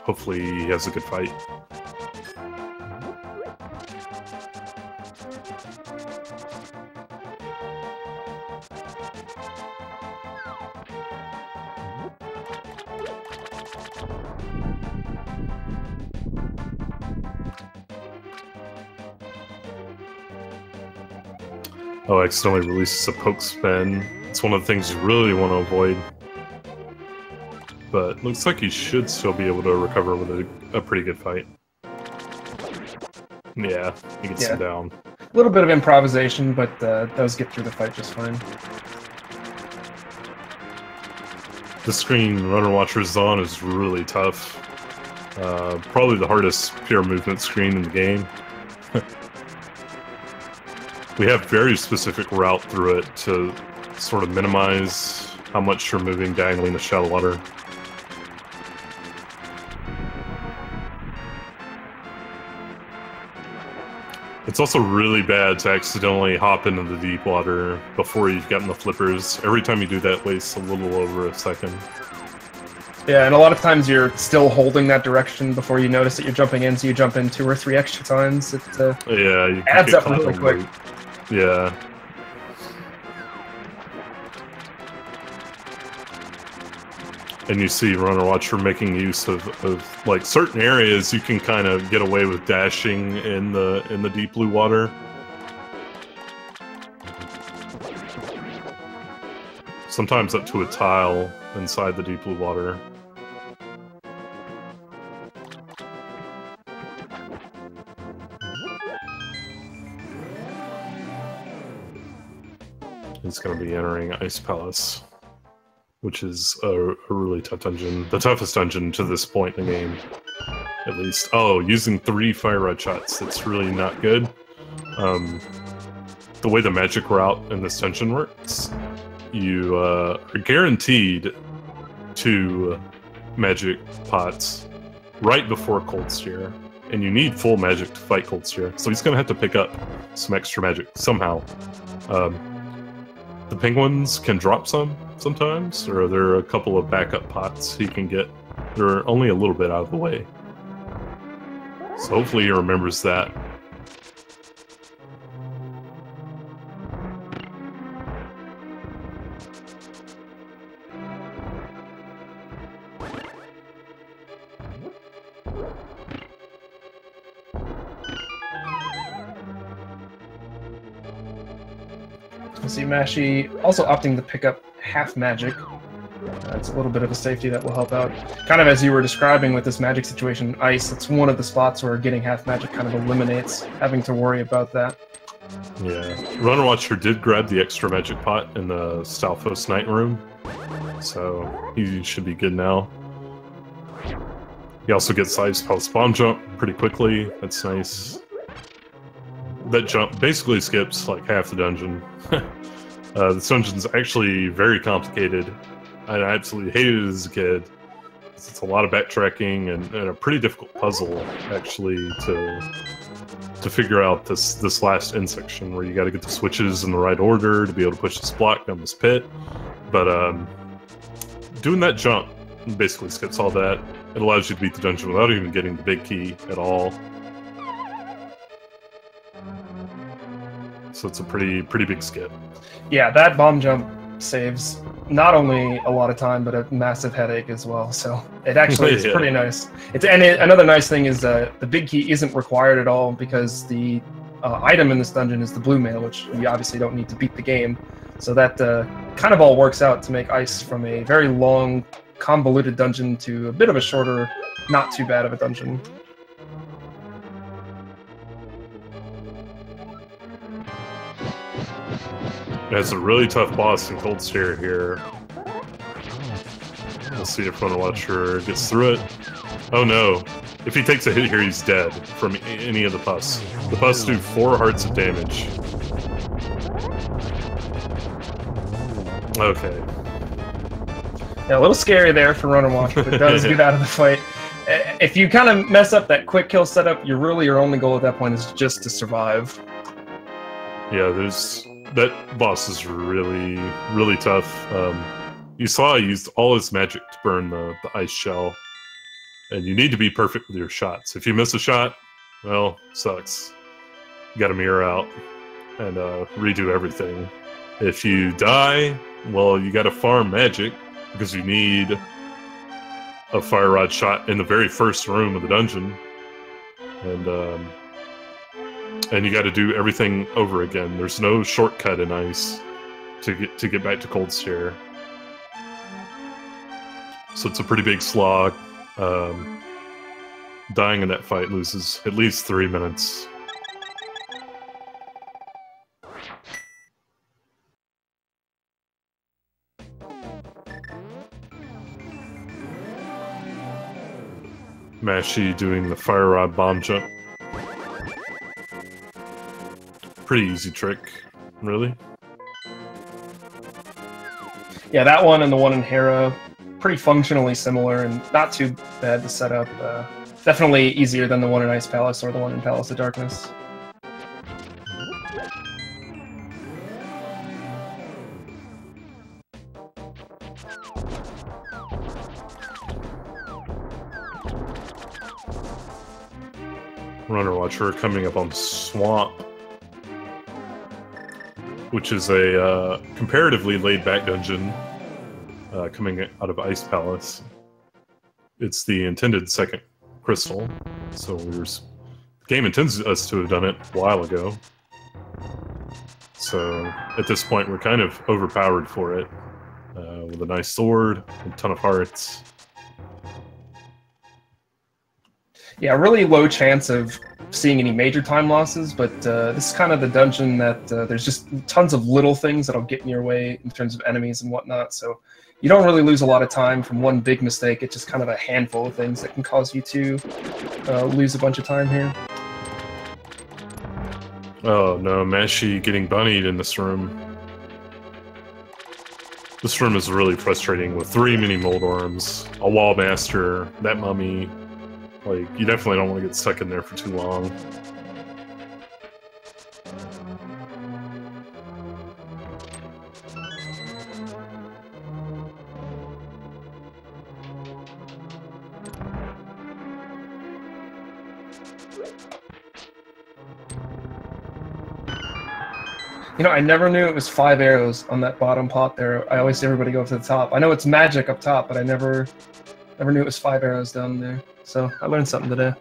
Hopefully he has a good fight. Oh, accidentally releases a poke spin. It's one of the things you really want to avoid. But looks like he should still be able to recover with a pretty good fight. Yeah, he gets him down. A little bit of improvisation, but does get through the fight just fine. The screen Runner Watcher's on is really tough. Probably the hardest pure movement screen in the game. We have very specific route through it to sort of minimize how much you're moving diagonally in the shallow water. It's also really bad to accidentally hop into the deep water before you've gotten the flippers. Every time you do that, it wastes a little over a second. Yeah, and a lot of times you're still holding that direction before you notice that you're jumping in, so you jump in 2 or 3 extra times. It yeah, you adds up really quick. Yeah. And you see Runner Watcher making use of like certain areas you can kind of get away with dashing in the deep blue water. Sometimes up to a tile inside the deep blue water. He's going to be entering Ice Palace, which is a really tough dungeon. The toughest dungeon to this point in the game, at least. Oh, using 3 fire rod shots. That's really not good. The way the magic route in this dungeon works, you are guaranteed 2 magic pots right before Cold Steer, and you need full magic to fight Cold Steer. So he's going to have to pick up some extra magic somehow. The penguins can drop some sometimes, or there are a couple of backup pots he can get. They're only a little bit out of the way. So hopefully he remembers that. You see Mashy also opting to pick up half magic. It's a little bit of a safety that will help out. Kind of as you were describing with this magic situation, ice, it's one of the spots where getting half magic kind of eliminates having to worry about that. Yeah. Runner Watcher did grab the extra magic pot in the Stalfos Night Room. so he should be good now. He also gets Ice Palace Bomb Jump pretty quickly. That's nice. That jump basically skips like half the dungeon. This dungeon's actually very complicated. I absolutely hated it as a kid. It's a lot of backtracking and a pretty difficult puzzle, actually, to figure out this last end section where you got to get the switches in the right order to be able to push this block down this pit. But doing that jump basically skips all that. It allows you to beat the dungeon without even getting the big key at all. So it's a pretty big skip. Yeah, that bomb jump saves not only a lot of time, but a massive headache as well. So it actually is pretty nice. Another nice thing is the big key isn't required at all because the item in this dungeon is the blue mail, which you obviously don't need to beat the game. So that kind of all works out to make Ice from a very long, convoluted dungeon to a bit of a shorter, not too bad of a dungeon. It's a really tough boss in Cold Stare here. We'll see if runnerwatcher gets through it. Oh no. If he takes a hit here, he's dead from any of the pus. The pus do 4 hearts of damage. Okay. Yeah, a little scary there for runnerwatcher, but it does get out of the fight. If you kind of mess up that quick kill setup, your only goal at that point is just to survive. Yeah, that boss is really tough. You saw he used all his magic to burn the ice shell, and you need to be perfect with your shots. If you miss a shot, well, sucks. You gotta mirror out and redo everything. If you die, well, you gotta farm magic, because you need a fire rod shot in the very first room of the dungeon. And you got to do everything over again. There's no shortcut in ice to get back to Cold Stare. So it's a pretty big slog. Dying in that fight loses at least 3 minutes. Mashy doing the fire rod bomb jump. Pretty easy trick, really. Yeah, that one and the one in Hera, pretty functionally similar and not too bad to set up. Definitely easier than the one in Ice Palace or the one in Palace of Darkness. Runnerwatcher coming up on Swamp, which is a comparatively laid-back dungeon coming out of Ice Palace. It's the intended second crystal, so the game intends us to have done it a while ago. So at this point, we're kind of overpowered for it, with a nice sword, a ton of hearts. Yeah, really low chance of seeing any major time losses, but this is kind of the dungeon that there's just tons of little things that'll get in your way in terms of enemies and whatnot, so you don't really lose a lot of time from one big mistake. It's just kind of a handful of things that can cause you to lose a bunch of time here. Oh no, Mashy getting bunnied in this room. This room is really frustrating with 3 mini mold orms, a wall master, that mummy. Like, you definitely don't want to get stuck in there for too long. You know, I never knew it was 5 arrows on that bottom pot there. I always see everybody go to the top. I know it's magic up top, but I never knew it was 5 arrows down there. So I learned something today.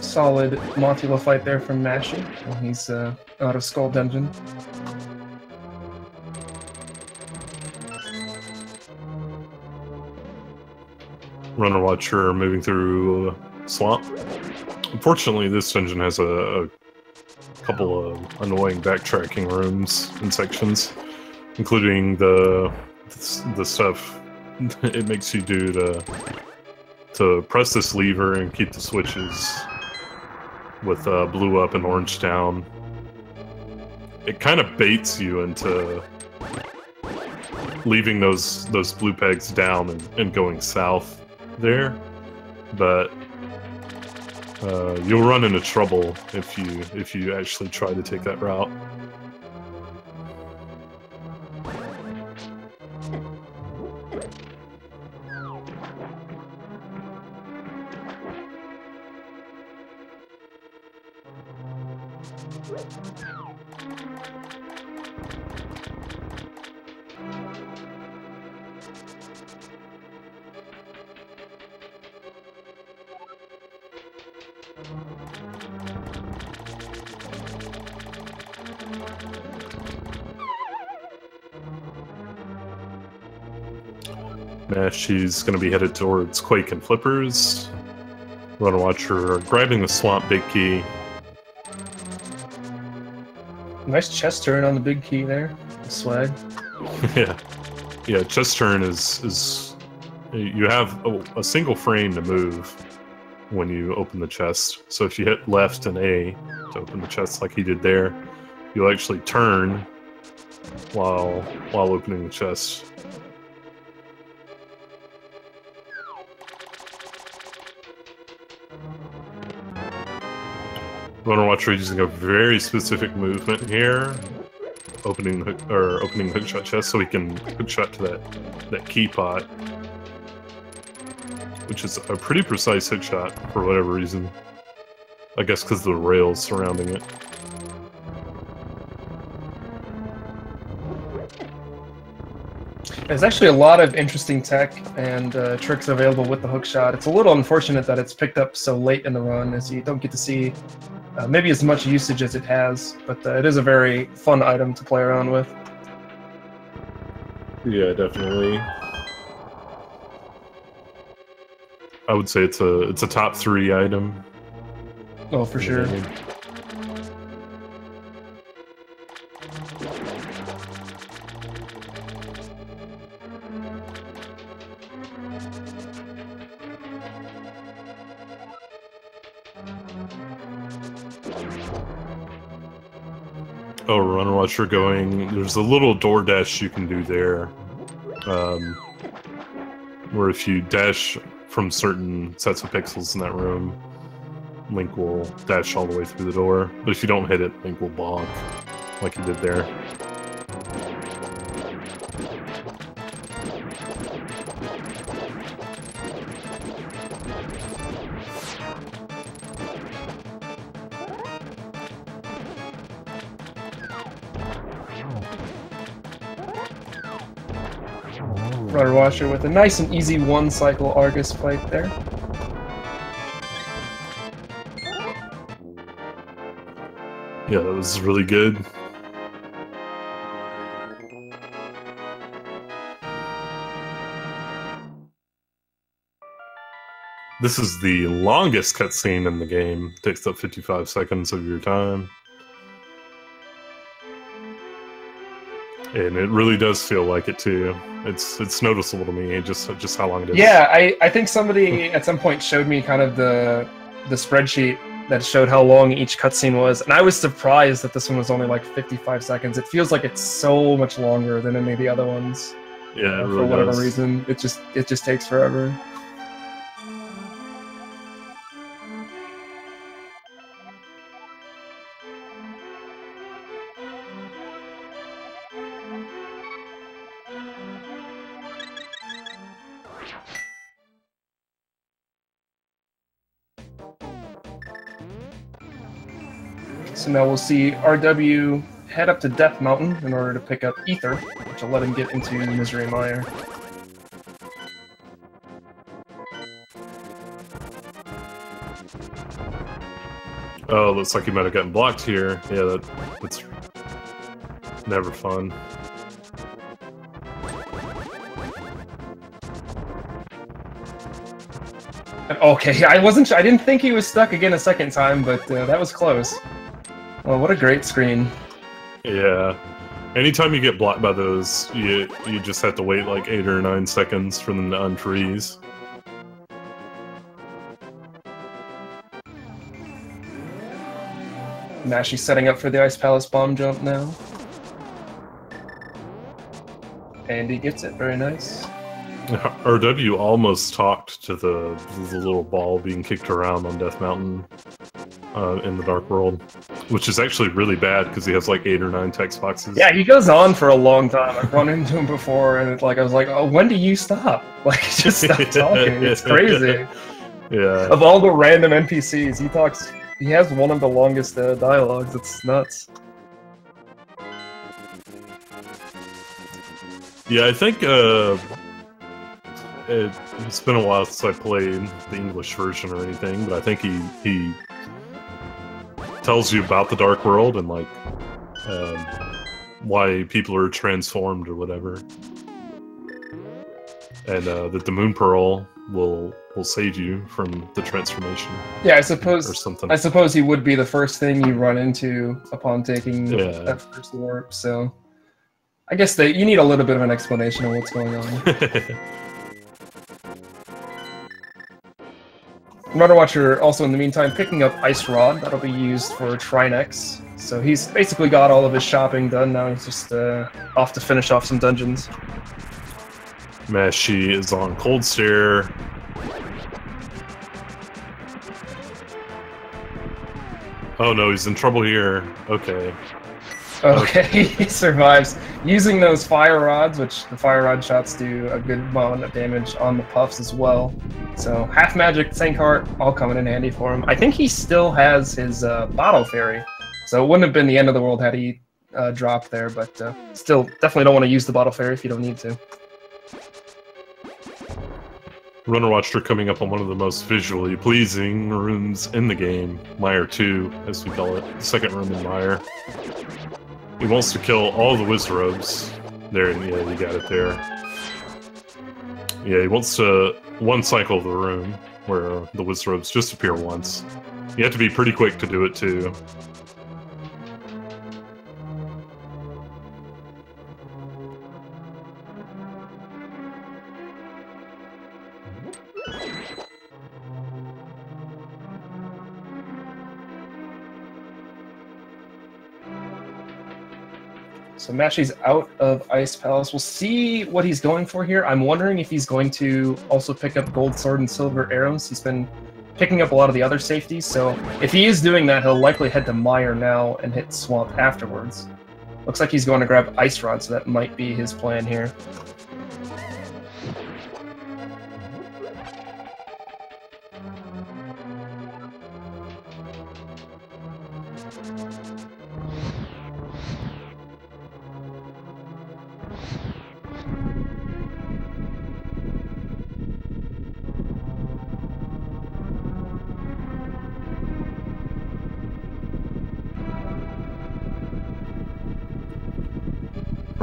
Solid Mothula fight there from Mashy when he's out of Skull Dungeon. Runner Watcher moving through swamp. Unfortunately, this dungeon has a couple of annoying backtracking rooms and sections, including the stuff it makes you do to press this lever and keep the switches with blue up and orange down. It kind of baits you into leaving those blue pegs down and going south there, but you'll run into trouble if you actually try to take that route. Mashy's going to be headed towards Quake and Flippers. Runner Watcher grabbing the Swamp Big Key. Nice chest turn on the big key there. Swag. Yeah. Chest turn is you have a single frame to move when you open the chest. So if you hit left and A to open the chest like he did there, you'll actually turn while opening the chest. Runner Watcher using a very specific movement here, opening hookshot chest, so he can hookshot to that key pot, which is a pretty precise hookshot for whatever reason. I guess because of the rails surrounding it. There's actually a lot of interesting tech and tricks available with the hookshot. It's a little unfortunate that it's picked up so late in the run, as you don't get to see maybe as much usage as it has, but it is a very fun item to play around with. Yeah, definitely. I would say it's a top 3 item. Oh, for sure. Oh, Runner Watcher going. There's a little door dash you can do there, where if you dash from certain sets of pixels in that room, Link will dash all the way through the door. But if you don't hit it, Link will bonk, like he did there. Runner Watcher with a nice and easy one-cycle Argus fight there. Yeah, that was really good. This is the longest cutscene in the game. It takes up 55 seconds of your time. And it really does feel like it too. It's noticeable to me just how long it is. Yeah, I think somebody at some point showed me kind of the spreadsheet that showed how long each cutscene was, and I was surprised that this one was only like 55 seconds. It feels like it's so much longer than any of the other ones. Yeah, it really for whatever does. reason, it just takes forever. So now we'll see RW head up to Death Mountain in order to pick up Ether, which will let him get into Misery Mire. Oh, looks like he might have gotten blocked here. Yeah, that's never fun. Okay, I wasn't. I didn't think he was stuck again a second time, but that was close. Well, what a great screen. Yeah. Anytime you get blocked by those, you just have to wait like 8 or 9 seconds for them to unfreeze. Mashy setting up for the Ice Palace bomb jump now. And he gets it. Very nice. RW almost talked to the little ball being kicked around on Death Mountain in the Dark World, which is actually really bad because he has like 8 or 9 text boxes. Yeah, he goes on for a long time. I've run into him before, and it's like I was like, "Oh, when do you stop? Like, just stop talking." It's crazy. Yeah. Of all the random NPCs, he talks. He has one of the longest dialogues. It's nuts. Yeah, I think it's been a while since I played the English version or anything, but I think he tells you about the Dark World and like why people are transformed or whatever, and that the Moon Pearl will save you from the transformation. Yeah, I suppose. Or something. I suppose he would be the first thing you run into upon taking that first warp. So, I guess you need a little bit of an explanation of what's going on. runnerwatcher also in the meantime picking up Ice Rod. That'll be used for Trinex. So he's basically got all of his shopping done now. He's just off to finish off some dungeons. Mashy is on Cold Stare. Oh no, he's in trouble here. Okay. Okay, he survives. Using those fire rods, which the fire rod shots do a good amount of damage on the puffs as well. So half magic, Saint Heart, all coming in handy for him. I think he still has his bottle fairy, so it wouldn't have been the end of the world had he dropped there. But still, definitely don't want to use the bottle fairy if you don't need to. runnerwatcher coming up on one of the most visually pleasing rooms in the game, Mire 2, as we call it, the second room in Mire. He wants to kill all the Wizrobes. There, yeah, you got it there. Yeah, he wants to one cycle the room, where the Wizrobes just appear once. You have to be pretty quick to do it, too. So Mashy's out of Ice Palace. We'll see what he's going for here. I'm wondering if he's going to also pick up Gold Sword and Silver Arrows. He's been picking up a lot of the other safeties, so if he is doing that, he'll likely head to Mire now and hit Swamp afterwards. Looks like he's going to grab Ice Rod, so that might be his plan here.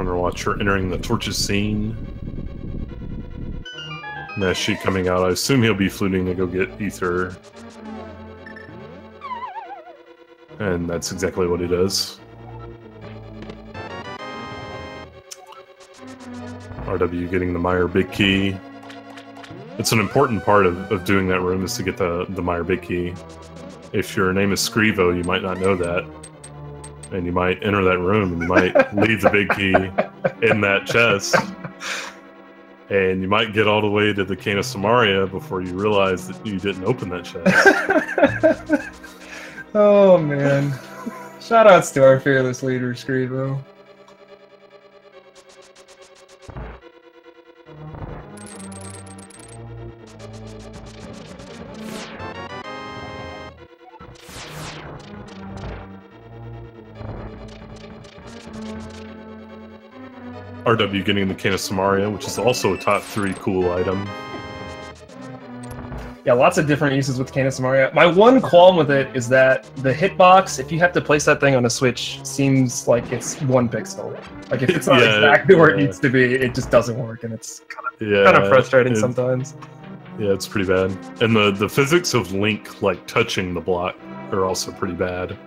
runnerwatcher entering the torches scene. Mashy coming out. I assume he'll be fluting to go get Ether. And that's exactly what he does. RW getting the Mire Big Key. It's an important part of doing that room is to get the Mire Big Key. If your name is Scrivo, you might not know that. And you might enter that room and you might leave the big key in that chest. And you might get all the way to the Cane of Samaria before you realize that you didn't open that chest. Oh man. Shoutouts to our fearless leader, Scrivo. RW getting the Cane of Samaria, which is also a top 3 cool item. Yeah, lots of different uses with Cane of Samaria. My one qualm with it is that the hitbox, if you have to place that thing on a Switch, seems like it's 1 pixel. Like if it's not exactly where it needs to be, it just doesn't work, and it's kind of frustrating sometimes. Yeah, it's pretty bad. And the physics of Link, like, touching the block are also pretty bad.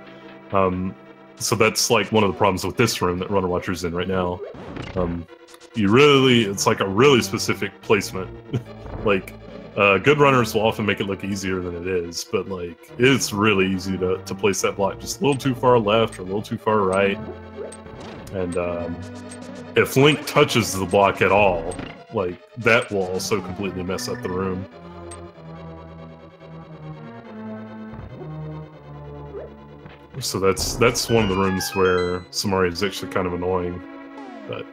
So that's, like, one of the problems with this room that Runner Watcher's in right now. It's like a really specific placement. Like, good runners will often make it look easier than it is, but, like, it's really easy to place that block just a little too far left or a little too far right. And, if Link touches the block at all, like, that will also completely mess up the room. So that's one of the rooms where Samari is actually kind of annoying, but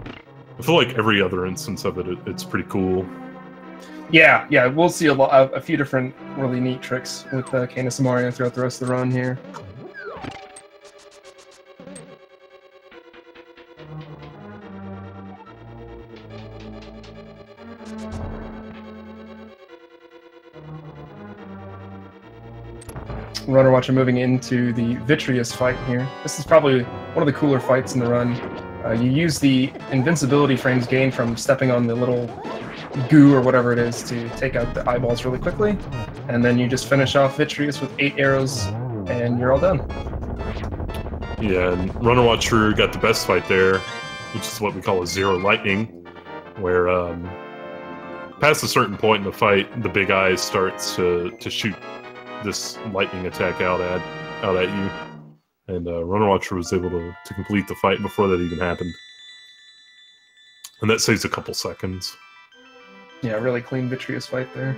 I feel like every other instance of it, it's pretty cool. Yeah, we'll see a few different really neat tricks with Kane Samari throughout the rest of the run here. Runner Watcher moving into the Vitreous fight here. This is probably one of the cooler fights in the run. You use the invincibility frames gained from stepping on the little goo or whatever it is to take out the eyeballs really quickly, and then you just finish off Vitreous with 8 arrows, and you're all done. Yeah, and Runner Watcher got the best fight there, which is what we call a zero lightning, where past a certain point in the fight, the big eye starts to shoot this lightning attack out at you, and Runner Watcher was able to complete the fight before that even happened, and that saves a couple seconds. Yeah, really clean Vitreous fight there.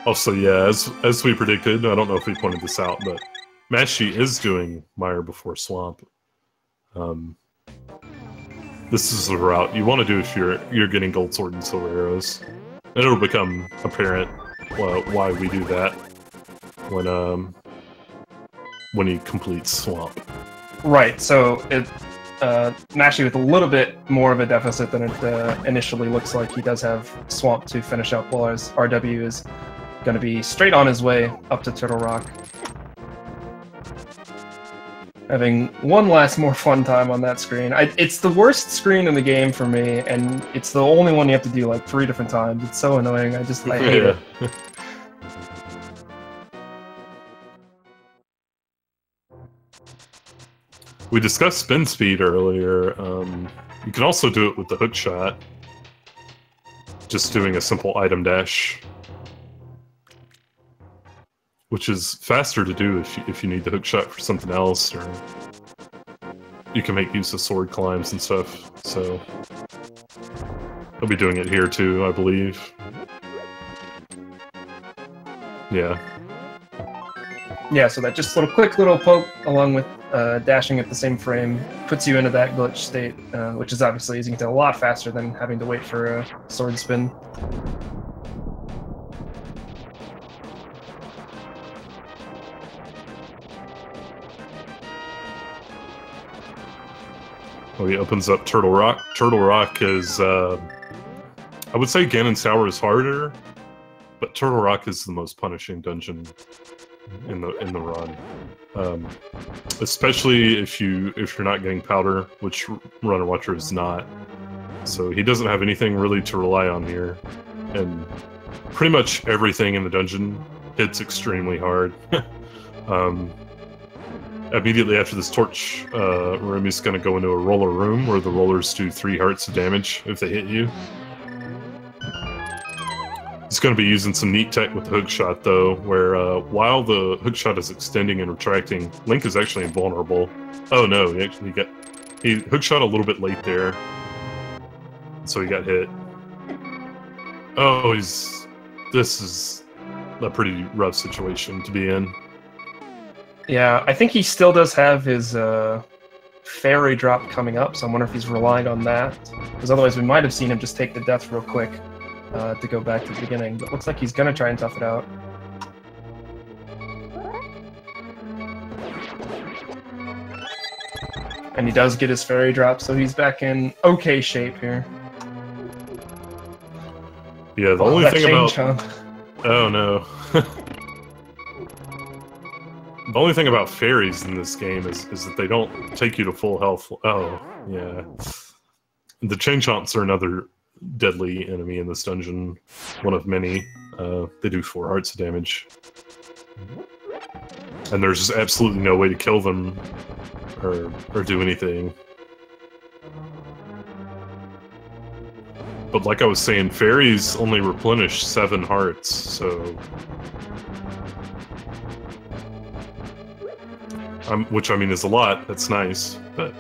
Also, yeah, as we predicted, I don't know if we pointed this out, but Mashy is doing Mire before Swamp. This is the route you want to do if you're getting Gold Sword and Silver Arrows. And it'll become apparent why we do that when he completes Swamp. Right, so Mashy with a little bit more of a deficit than it initially looks like. He does have Swamp to finish up, while his RW is going to be straight on his way up to Turtle Rock. Having one last more fun time on that screen. It's the worst screen in the game for me, and it's the only one you have to do like 3 different times. It's so annoying. I hate it. We discussed spin speed earlier. You can also do it with the hook shot. Just doing a simple item dash, which is faster to do if you need the hook shot for something else, or you can make use of sword climbs and stuff. So I'll be doing it here too, I believe. Yeah. Yeah, so that just quick little poke along with dashing at the same frame puts you into that glitch state, which is obviously, as you can tell, a lot faster than having to wait for a sword spin. Well, he opens up Turtle Rock. Turtle Rock is, I would say Ganon's Tower is harder, but Turtle Rock is the most punishing dungeon in the run. Especially if you're not getting powder, which Runner Watcher is not. So he doesn't have anything really to rely on here, and pretty much everything in the dungeon hits extremely hard. Immediately after this torch room, he's going to go into a roller room where the rollers do 3 hearts of damage if they hit you. He's going to be using some neat tech with the hook shot, though, where while the hook shot is extending and retracting, Link is actually invulnerable. Oh no, he hook shot a little bit late there, so he got hit. Oh, this is a pretty rough situation to be in. Yeah, I think he still does have his fairy drop coming up, so I wonder if he's relying on that. Because otherwise we might have seen him just take the death real quick to go back to the beginning. But looks like he's going to try and tough it out. And he does get his fairy drop, so he's back in okay shape here. Yeah, the only thing about... Huh? Oh no. The only thing about fairies in this game is that they don't take you to full health. Oh, yeah. The chain chomps are another deadly enemy in this dungeon. One of many. They do 4 hearts of damage. And there's just absolutely no way to kill them or do anything. But like I was saying, fairies only replenish 7 hearts, so... which, I mean, is a lot. That's nice, but...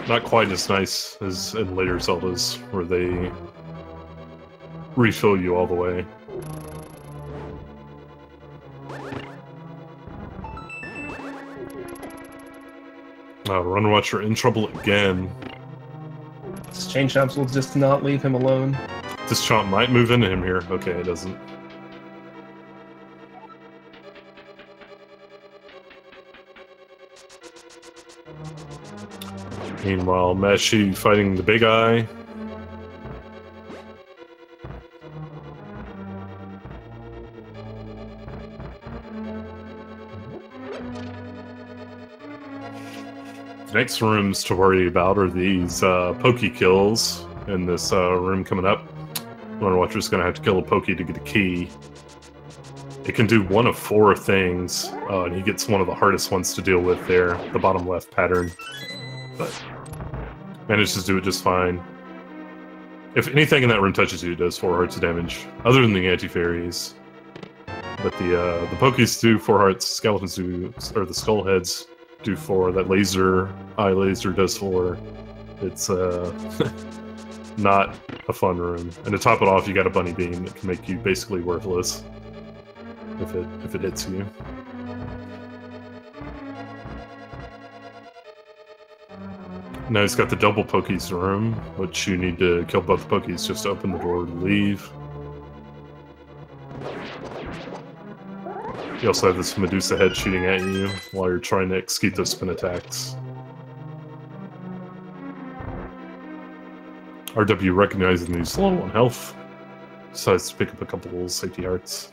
not quite as nice as in later Zeldas, where they refill you all the way. Runnerwatcher in trouble again. This chain chomps will just not leave him alone. This chomp might move into him here. Okay, it doesn't. Meanwhile, Mashy fighting the big eye. The next rooms to worry about are these pokey kills in this room coming up. Runnerwatcher's gonna have to kill a pokey to get a key. It can do one of 4 things, and he gets one of the hardest ones to deal with there, the bottom left pattern. But manages to do it just fine. If anything in that room touches you, it does 4 hearts of damage, other than the anti-fairies. But the pokies do 4 hearts, skeletons do, or the skull heads do 4, that eye laser does 4. It's not a fun room. And to top it off, you got a bunny beam that can make you basically worthless if it hits you. Now he's got the double pokies room, which you need to kill both pokies just to open the door to leave. You also have this Medusa head shooting at you while you're trying to execute those spin attacks. RW recognizing these low on health, decides to pick up a couple little safety hearts.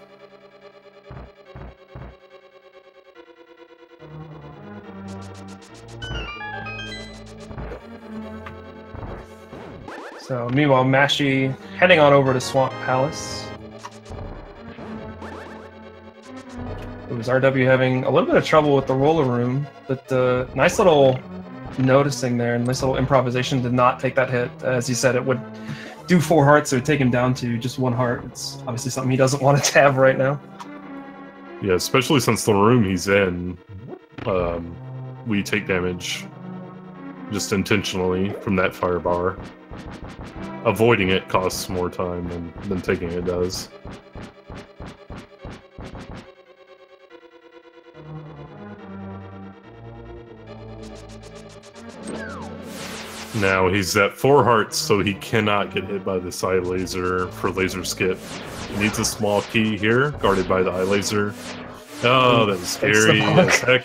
So, meanwhile, Mashy heading on over to Swamp Palace. It was RW having a little bit of trouble with the roller room, but nice little noticing there and nice little improvisation did not take that hit. As he said, it would do 4 hearts, so it would take him down to just 1 heart. It's obviously something he doesn't want to have right now. Yeah, especially since the room he's in, we take damage just intentionally from that firebar. Avoiding it costs more time than taking it does. Now he's at 4 hearts, so he cannot get hit by the eye laser for laser skip. He needs a small key here, guarded by the eye laser. Oh, that was scary as heck.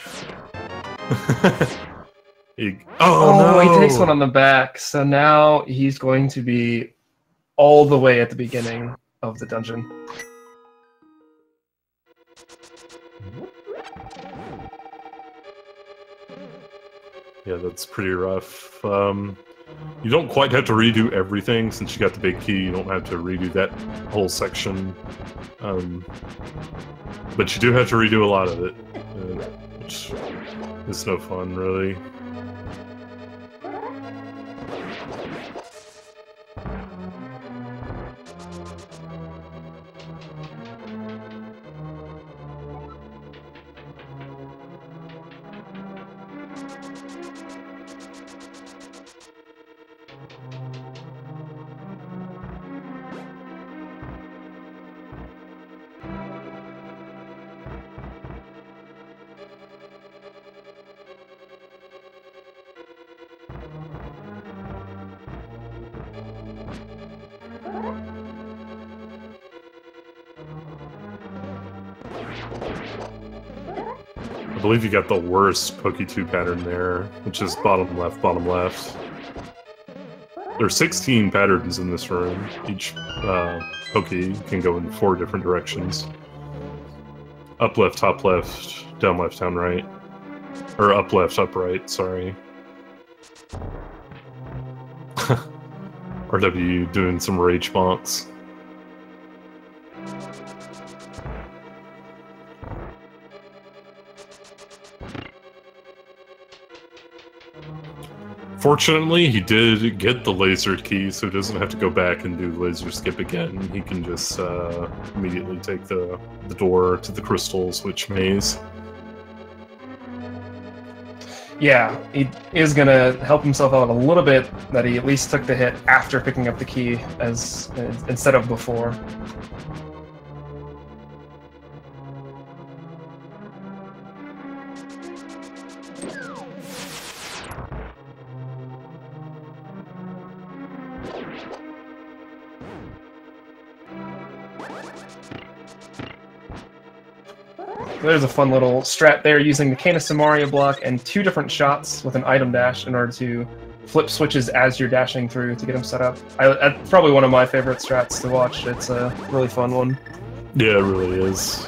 No! He takes one on the back, so now he's going to be all the way at the beginning of the dungeon. Yeah, that's pretty rough. You don't quite have to redo everything since you got the big key. You don't have to redo that whole section. But you do have to redo a lot of it, which is no fun, really. I believe you got the worst Poke2 pattern there, which is bottom left, bottom left. There are 16 patterns in this room. Each Poke can go in 4 different directions. Up left, top left, down left, down right. Or up left, up right, sorry. RW doing some rage bonks. Fortunately, he did get the laser key, so he doesn't have to go back and do laser skip again. He can just immediately take the door to the crystal switch maze. Yeah, he is going to help himself out a little bit that he at least took the hit after picking up the key instead of before. There's a fun little strat there using the Canis Samaria block and 2 different shots with an item dash in order to flip switches as you're dashing through to get them set up. That's probably one of my favorite strats to watch. It's a really fun one. Yeah, it really is.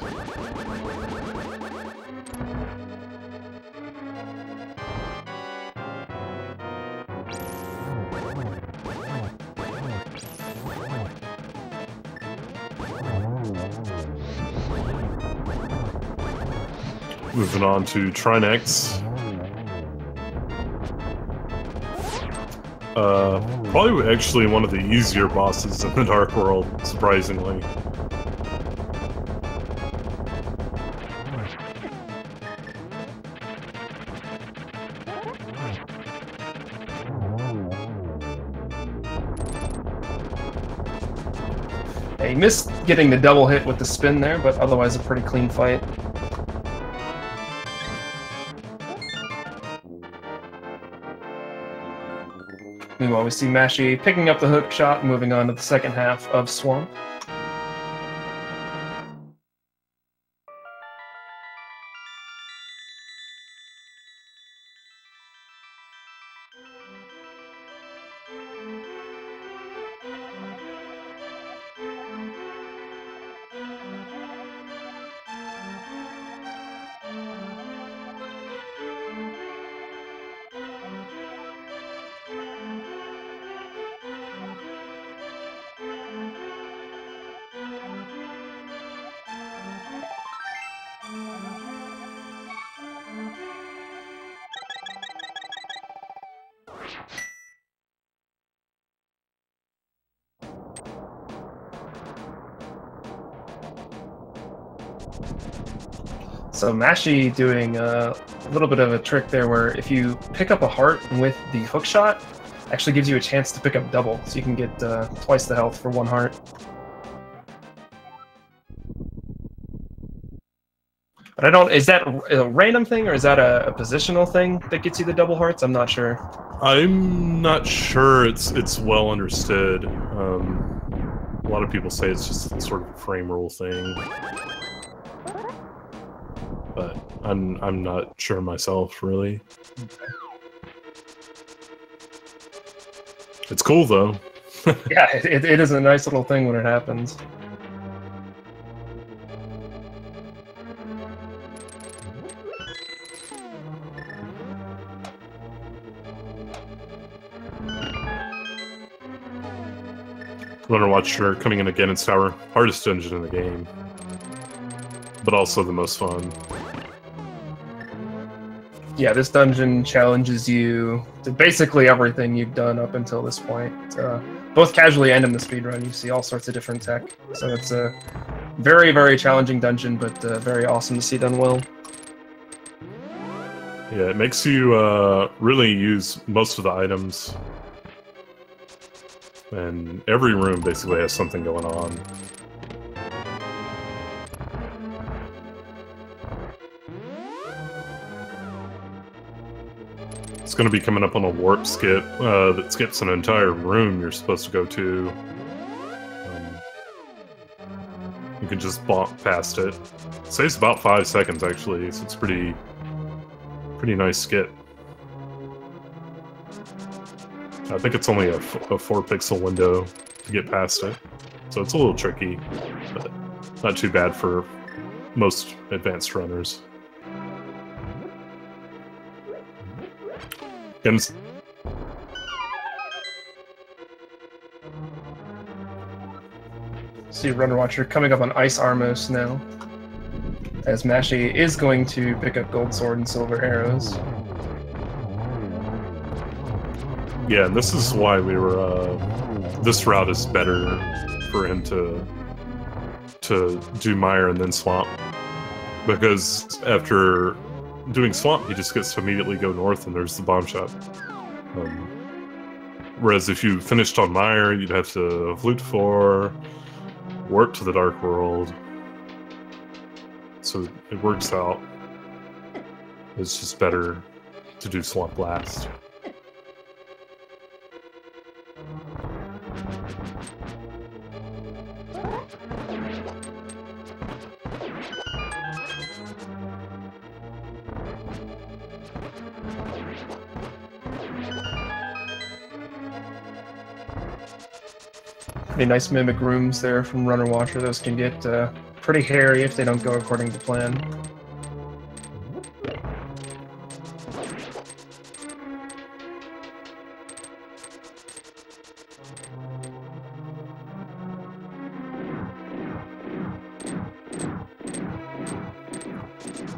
Moving on to Trinex. Probably actually one of the easier bosses in the Dark World, surprisingly. He missed getting the double hit with the spin there, but otherwise a pretty clean fight. Meanwhile, we see Mashy picking up the hook shot, moving on to the second half of Swamp. So Mashy doing a little bit of a trick there where if you pick up a heart with the hook shot, actually gives you a chance to pick up double, so you can get twice the health for 1 heart. But I don't, is that a random thing or is that a positional thing that gets you the double hearts? I'm not sure. I'm not sure it's well understood. A lot of people say it's just sort of a frame rule thing. But I'm not sure myself, really. It's cool, though. Yeah, it is a nice little thing when it happens. Runnerwatcher coming in again in Tower. Hardest dungeon in the game. But also the most fun. Yeah, this dungeon challenges you to basically everything you've done up until this point. Both casually and in the speedrun, you see all sorts of different tech. So it's a very, very challenging dungeon, but very awesome to see done well. Yeah, it makes you really use most of the items. And every room basically has something going on. It's going to be coming up on a warp skip that skips an entire room you're supposed to go to. You can just bonk past it. It saves about 5 seconds, actually, so it's pretty Pretty nice skip. I think it's only a 4-pixel window to get past it, so it's a little tricky, but not too bad for most advanced runners. And see Runner Watcher coming up on Ice Armos now, as Mashy is going to pick up Gold Sword and Silver Arrows. yeah, and this is why we were. This route is better for him to do Mire and then Swamp, because after doing Swamp, he just gets to immediately go north, and there's the bomb shot. Whereas if you finished on Mire, you'd have to Flute 4, warp to the Dark World. So it works out. It's just better to do Swamp last. Pretty nice mimic rooms there from Runner Watcher. Those can get pretty hairy if they don't go according to plan.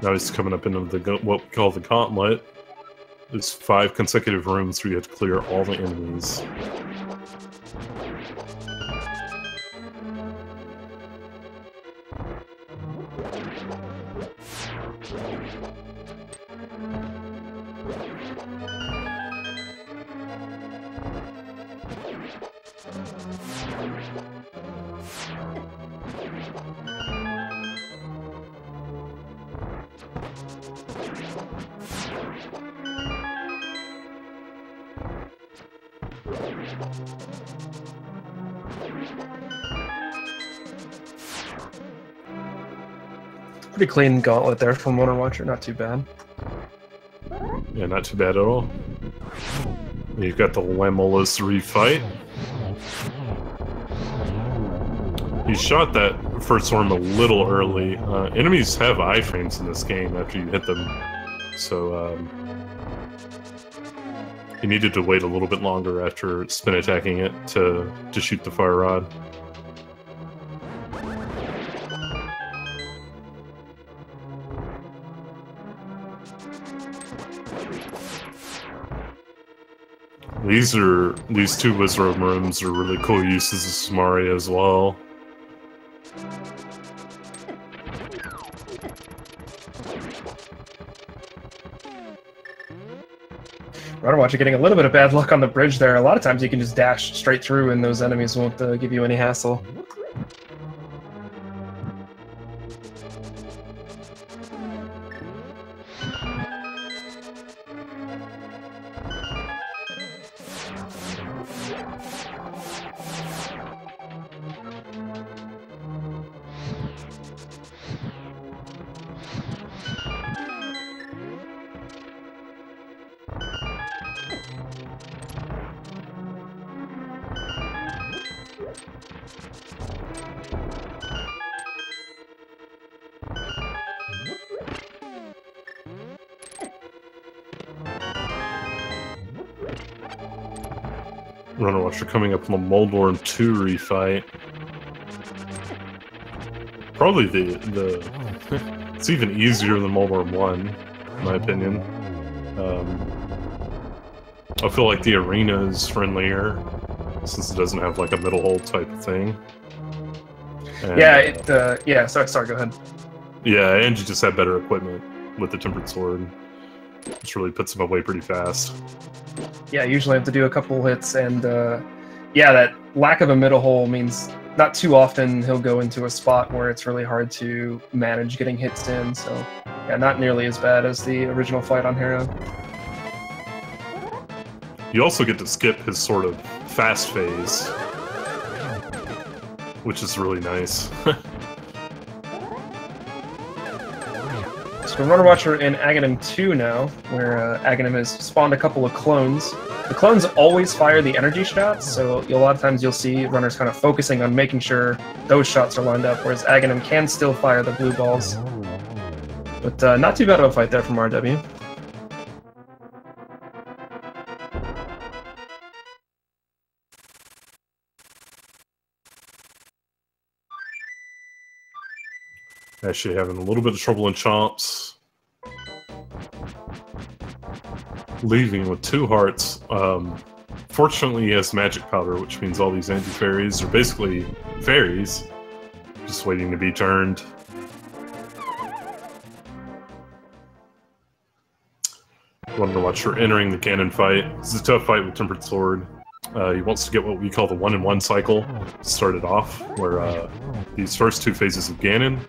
Now he's coming up into what we call the Gauntlet. There's 5 consecutive rooms where you have to clear all the enemies. Pretty clean gauntlet there from Runner Watcher, not too bad. Yeah, not too bad at all. You've got the Lamola's refight. You shot that first worm a little early. Enemies have iframes in this game after you hit them, so you needed to wait a little bit longer after spin attacking it to shoot the fire rod. These 2 Wizard rooms are really cool uses of Samaria as well. Runner Watcher getting a little bit of bad luck on the bridge there. A lot of times you can just dash straight through and those enemies won't give you any hassle. Runner Watcher coming up on the Moldworm 2 refight. Probably the it's even easier than Moldworm 1, in my opinion. I feel like the arena is friendlier since it doesn't have like a middle hole type of thing. And, yeah, sorry, go ahead. Yeah, and you just have better equipment with the Tempered Sword, which really puts him away pretty fast. Yeah, usually have to do a couple hits, and yeah, that lack of a middle hole means not too often he'll go into a spot where it's really hard to manage getting hits in, so yeah, not nearly as bad as the original fight on Hero. You also get to skip his sort of fast phase, which is really nice. So Runner Watcher in Aghanim 2 now, where Aghanim has spawned a couple of clones. The clones always fire the energy shots, so a lot of times you'll see runners kind of focusing on making sure those shots are lined up, whereas Aghanim can still fire the blue balls. But not too bad of a fight there from RW. Actually having a little bit of trouble in chomps. Leaving with 2 hearts. Fortunately, he has magic powder, which means all these anti-fairies are basically fairies, just waiting to be turned. Runner Watcher entering the cannon fight. This is a tough fight with Tempered Sword. He wants to get what we call the 1-in-1 cycle started off, where these first 2 phases of Ganon,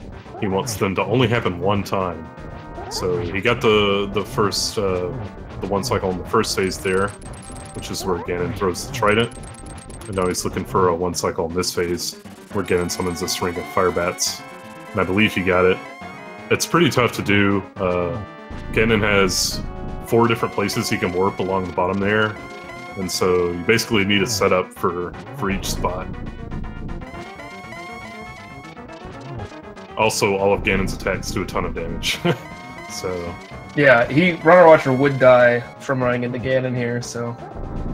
he wants them to only happen 1 time. So he got the first the 1 cycle in the first phase there, which is where Ganon throws the trident, and now he's looking for a 1 cycle in this phase, where Ganon summons this ring of fire bats, and I believe he got it. It's pretty tough to do. Ganon has 4 different places he can warp along the bottom there, and so you basically need a setup for each spot. Also, all of Ganon's attacks do a ton of damage. So yeah, Runner Watcher would die from running into Ganon here, so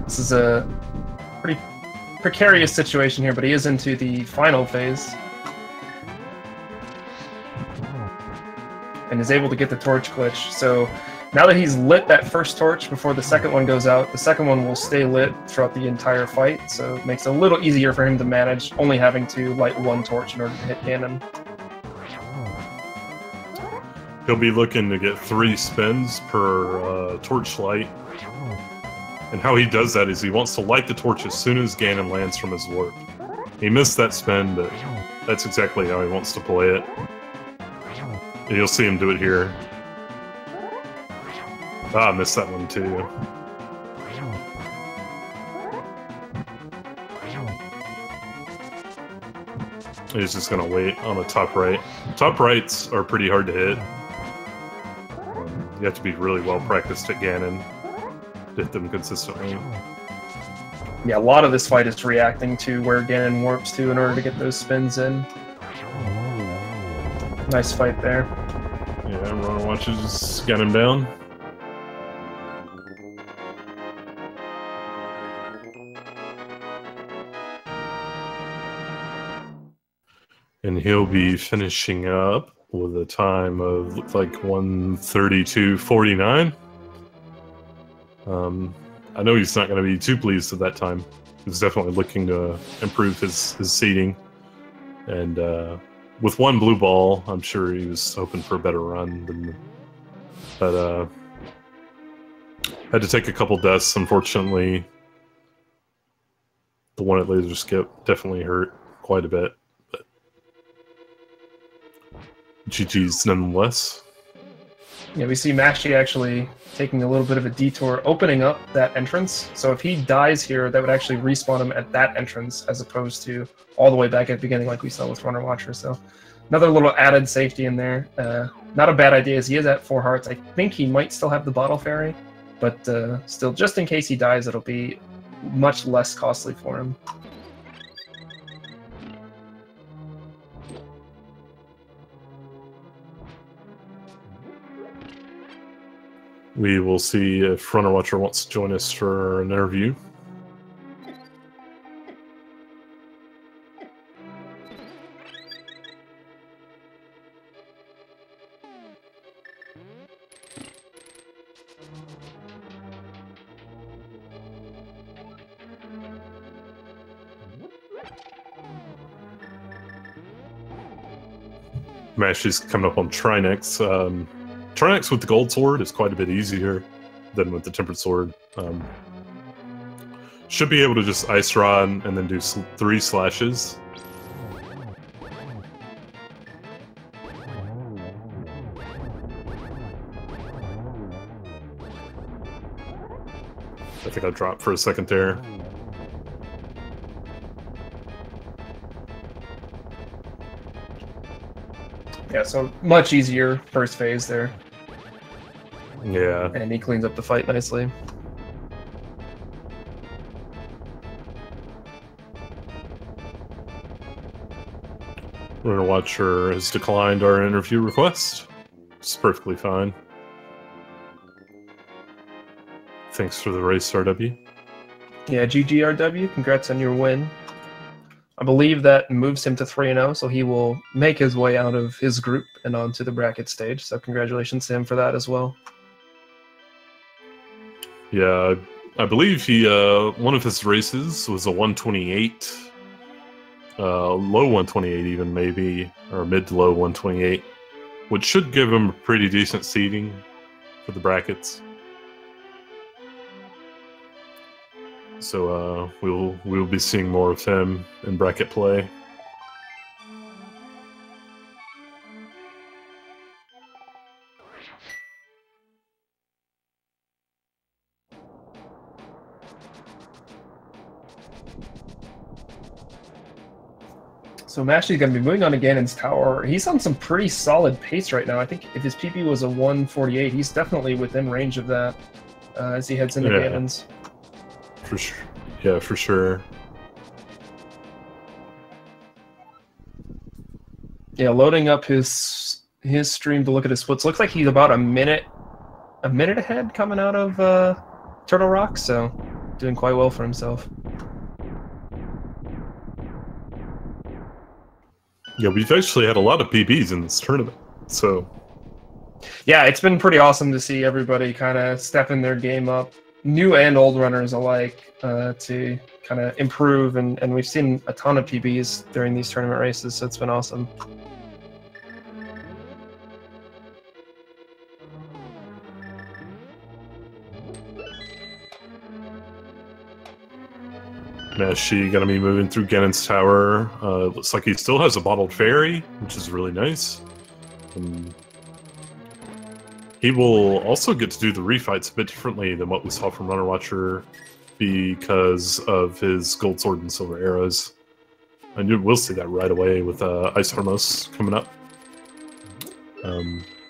this is a pretty precarious situation here, but he is into the final phase. And is able to get the torch glitch, so now that he's lit that first torch before the second one goes out, the second one will stay lit throughout the entire fight, so it makes it a little easier for him to manage, only having to light 1 torch in order to hit Ganon. He'll be looking to get 3 spins per torchlight. And how he does that is he wants to light the torch as soon as Ganon lands from his warp. He missed that spin, but that's exactly how he wants to play it. And you'll see him do it here. Ah, I missed that one too. He's just gonna wait on the top right. Top rights are pretty hard to hit. You have to be really well practiced at Ganon to hit them consistently. Yeah, a lot of this fight is reacting to where Ganon warps to in order to get those spins in. Nice fight there. Yeah, Runner Watches got him down. And he'll be finishing up with a time of, looks like 1:32:49. I know he's not going to be too pleased with that time. He's definitely looking to improve his seating. And with 1 blue ball, I'm sure he was hoping for a better run. But had to take a couple deaths, unfortunately. The one at Laser Skip definitely hurt quite a bit. GG's nonetheless. Yeah, we see Mashy actually taking a little bit of a detour, opening up that entrance. So if he dies here, that would actually respawn him at that entrance, as opposed to all the way back at the beginning like we saw with Runner Watcher. So another little added safety in there. Not a bad idea, as he is at 4 hearts. I think he might still have the Bottle Fairy, but still, just in case he dies, it'll be much less costly for him. We will see if Runner Watcher wants to join us for an interview. Mashy's coming up on Trinex. Trinex with the gold sword is quite a bit easier than with the tempered sword. Should be able to just ice rod and then do 3 slashes. I think I dropped for a second there. Yeah, so much easier first phase there. Yeah. And he cleans up the fight nicely. Runnerwatcher has declined our interview request. It's perfectly fine. Thanks for the race, RW. Yeah, GGRW, congrats on your win. I believe that moves him to 3-0, so he will make his way out of his group and onto the bracket stage. So congratulations to him for that as well. Yeah, I believe he one of his races was a 128, low 128 even maybe, or mid to low 128, which should give him a pretty decent seeding for the brackets. So we'll be seeing more of him in bracket play. So Mashy's going to be moving on to Ganon's Tower. He's on some pretty solid pace right now. I think if his PP was a 148, he's definitely within range of that as he heads into Ganon's. For sure. Yeah, for sure. Yeah, loading up his stream to look at his splits. Looks like he's about a minute ahead coming out of Turtle Rock, so doing quite well for himself. Yeah, we've actually had a lot of PBs in this tournament, so... Yeah, it's been pretty awesome to see everybody kind of stepping their game up, new and old runners alike, to kind of improve, and we've seen a ton of PBs during these tournament races, so it's been awesome. Mashy gonna be moving through Ganon's Tower. Looks like he still has a bottled fairy, which is really nice. He will also get to do the refights a bit differently than what we saw from Runnerwatcher because of his gold sword and silver arrows. And we'll see that right away with Ice Armos coming up.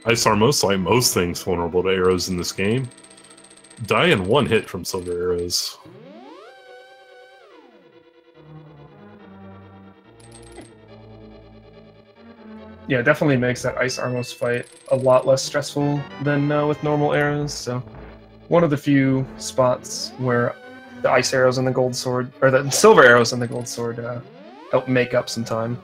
Ice Armos, like most things vulnerable to arrows in this game, die in one hit from silver arrows. Yeah, it definitely makes that Ice Armos fight a lot less stressful than with normal arrows. So, one of the few spots where the ice arrows and the gold sword, or the silver arrows and the gold sword, help make up some time.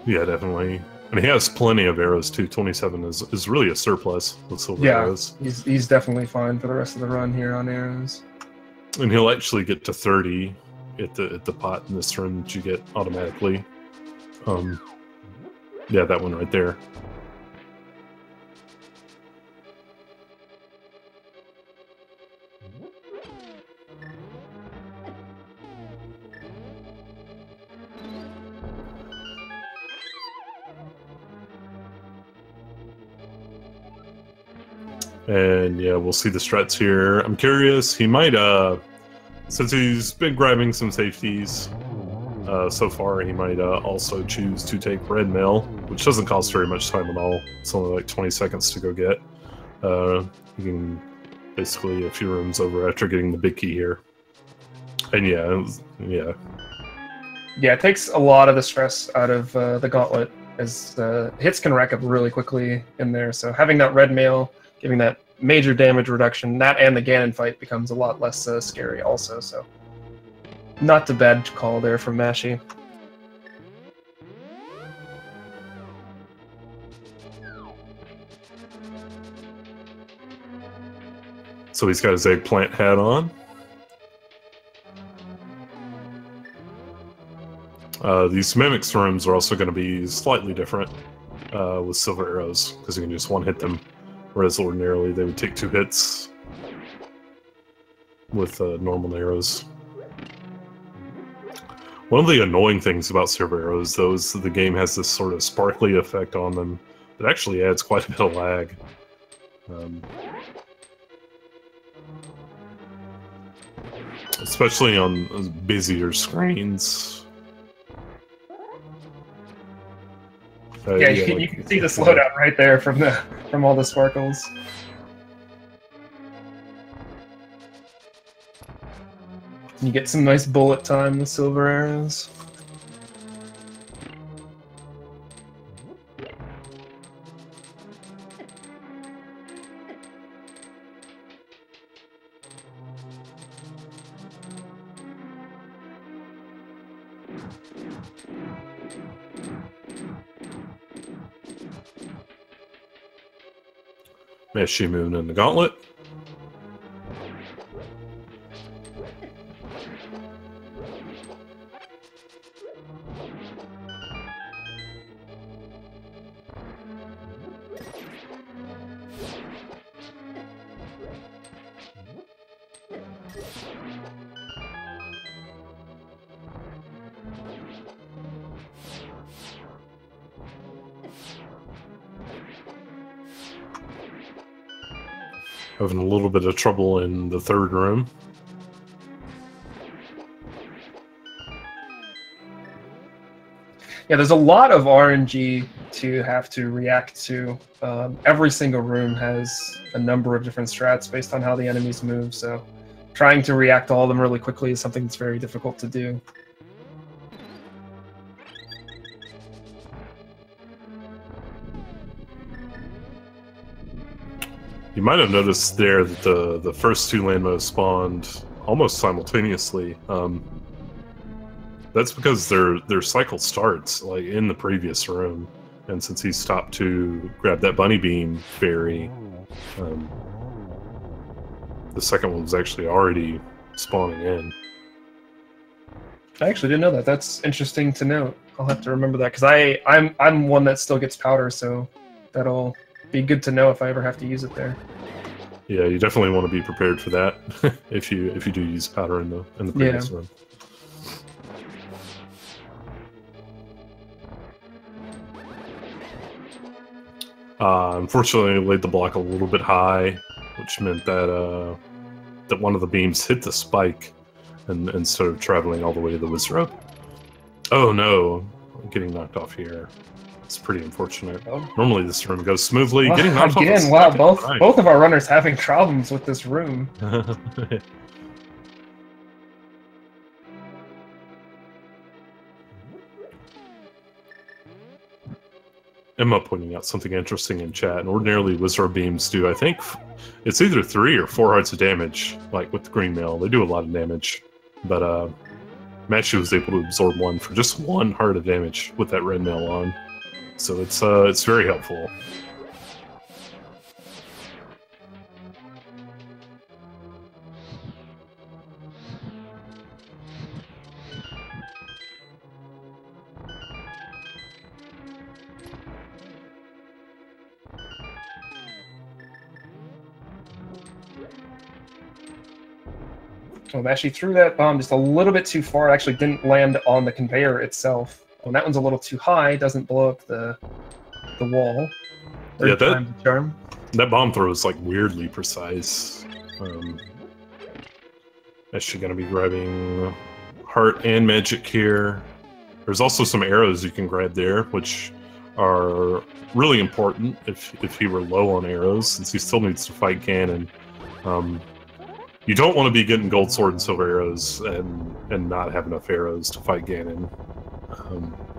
Yeah, definitely. And he has plenty of arrows too. 27 is really a surplus with silver arrows. He's definitely fine for the rest of the run here on arrows. And he'll actually get to 30 at the pot in this run that you get automatically. Yeah, that one right there. And yeah, we'll see the struts here. I'm curious, he might, since he's been grabbing some safeties so far, he might also choose to take red mail, which doesn't cost very much time at all. It's only like 20 seconds to go get. You can basically a few rooms over after getting the big key here. And yeah, it takes a lot of the stress out of the gauntlet, as hits can rack up really quickly in there. So having that red mail, giving that major damage reduction, that and the Ganon fight becomes a lot less scary also. So not a bad call there from Mashy. So he's got his eggplant hat on. These Mimics rooms are also going to be slightly different with silver arrows, because you can just one-hit them, whereas ordinarily they would take 2 hits with normal arrows. One of the annoying things about silver arrows, though, is that the game has this sort of sparkly effect on them that actually adds quite a bit of lag. Especially on busier screens. Yeah, you can see the slowdown right there from all the sparkles. You get some nice bullet time with silver arrows. Mashy moving in the gauntlet. Having a little bit of trouble in the third room. Yeah, there's a lot of RNG to have to react to. Every single room has a number of different strats based on how the enemies move, so trying to react to all of them really quickly is something that's very difficult to do. You might have noticed there that the first two landmos spawned almost simultaneously. That's because their cycle starts like in the previous room, and since he stopped to grab that bunny beam berry, the second one was actually already spawning in. I actually didn't know that. That's interesting to note. I'll have to remember that because I'm one that still gets powder, so that'll be good to know if I ever have to use it there. Yeah, you definitely want to be prepared for that if you do use powder in the previous room. Unfortunately, I laid the block a little bit high, which meant that that one of the beams hit the spike, and instead of traveling all the way to the wizard. Oh no, I'm getting knocked off here. It's pretty unfortunate. Oh. Normally this room goes smoothly. Getting knocked again, off wow, both of our runners having problems with this room. Emma pointing out something interesting in chat. And ordinarily, wizard beams do, I think, it's either 3 or 4 hearts of damage, like with the green mail. They do a lot of damage. But Mashy was able to absorb 1 for just 1 heart of damage with that red mail on. So it's very helpful. Oh, Mashy threw that bomb just a little bit too far. It actually didn't land on the conveyor itself. When that one's a little too high, doesn't blow up the wall. Yeah, that bomb throw is like weirdly precise. Actually going to be grabbing heart and magic here. There's also some arrows you can grab there, which are really important if he were low on arrows, since he still needs to fight Ganon. You don't want to be getting gold sword and silver arrows and not have enough arrows to fight Ganon.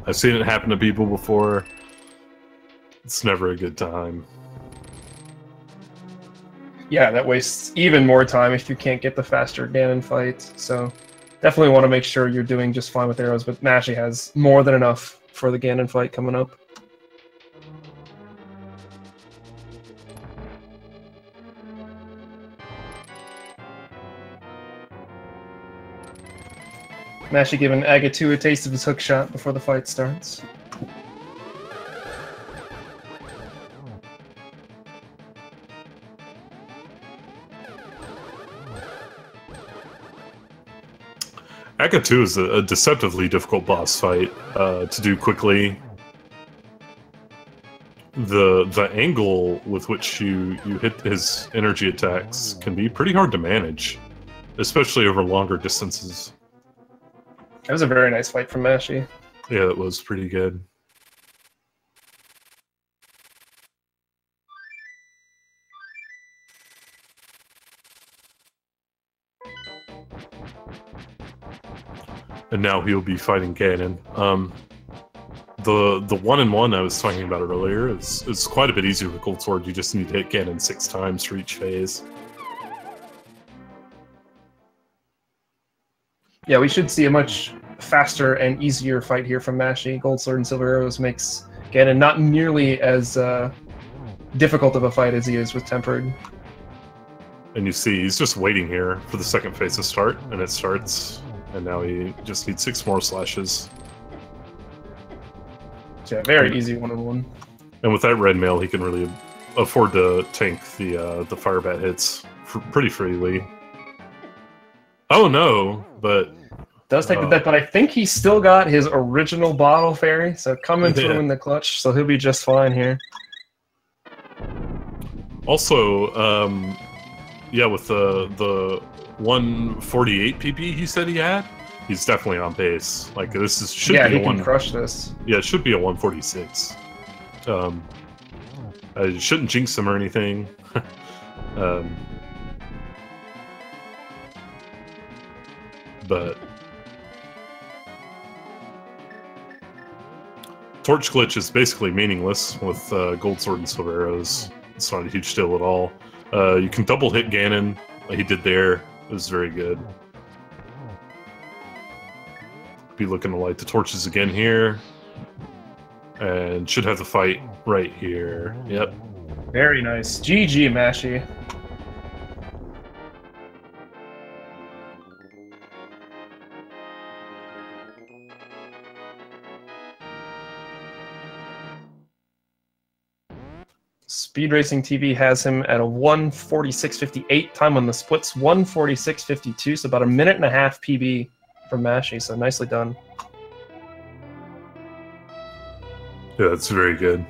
I've seen it happen to people before. It's never a good time. Yeah, that wastes even more time if you can't get the faster Ganon fight. So definitely want to make sure you're doing just fine with arrows, but Mashy has more than enough for the Ganon fight coming up. Mashy giving Agatu a taste of his hook shot before the fight starts. Agatu is a deceptively difficult boss fight to do quickly. The angle with which you hit his energy attacks can be pretty hard to manage, especially over longer distances. That was a very nice fight from Mashy. Yeah, that was pretty good. And now he'll be fighting Ganon. The 1-in-1 I was talking about earlier is quite a bit easier with Gold Sword. You just need to hit Ganon 6 times for each phase. Yeah, we should see a much faster and easier fight here from Mashy. Gold Sword and Silver Arrows makes Ganon not nearly as difficult of a fight as he is with Tempered. And you see, he's just waiting here for the second phase to start, and it starts, and now he just needs 6 more slashes. Yeah, very easy 1-on-1. And with that red mail, he can really afford to tank the fire bat hits pretty freely. Oh no, but does take the death, but I think he still got his original bottle fairy, so coming through in the clutch, so he'll be just fine here. Also, yeah, with the 148 PP he said he had, he's definitely on pace. Like this should be he can crush this. Yeah, it should be a 146. I shouldn't jinx him or anything. But Torch Glitch is basically meaningless with Gold Sword and Silver Arrows. It's not a huge deal at all. You can double hit Ganon, like he did there. It was very good. Be looking to light the torches again here. And should have the fight right here. Yep. Very nice. GG, Mashy. Speed Racing TV has him at a 1:46.58. Time on the splits 1:46.52, so about a minute and a half PB from Mashy, so nicely done. Yeah, that's very good.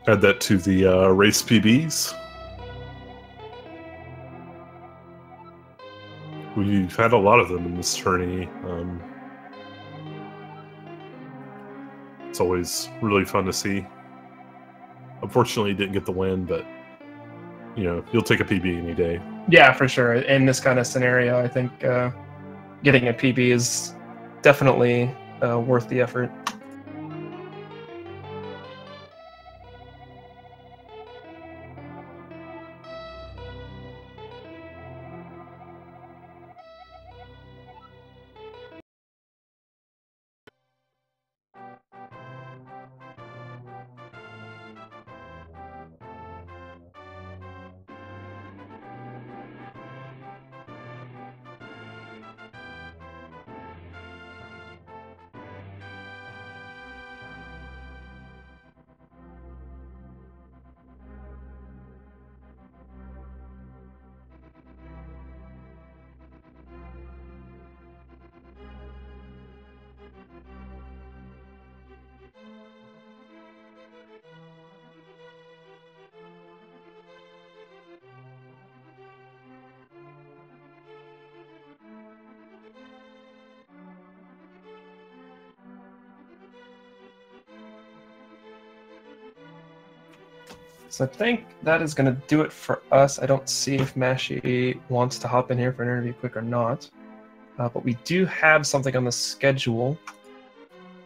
Add that to the race PBs. We've had a lot of them in this tourney. It's always really fun to see. Unfortunately, didn't get the win, but you know, you'll take a PB any day. Yeah, for sure. In this kind of scenario, I think getting a PB is definitely worth the effort. So I think that is going to do it for us. I don't see if Mashy wants to hop in here for an interview quick or not. But we do have something on the schedule.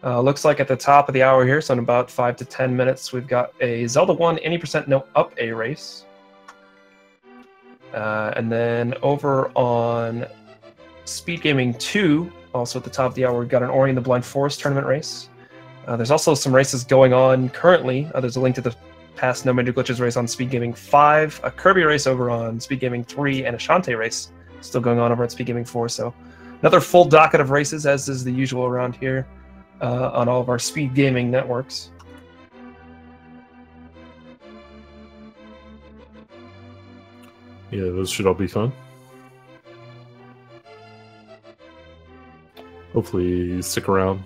Looks like at the top of the hour here, so in about 5 to 10 minutes, we've got a Zelda 1 any% no up A race. And then over on Speed Gaming 2, also at the top of the hour, we've got an Ori and the Blind Forest tournament race. There's also some races going on currently. There's a link to the past No Major Glitches race on Speed Gaming 5, a Kirby race over on Speed Gaming 3, and a Shantae race still going on over at Speed Gaming 4. So another full docket of races, as is the usual around here on all of our Speed Gaming networks. Yeah, those should all be fun. Hopefully stick around,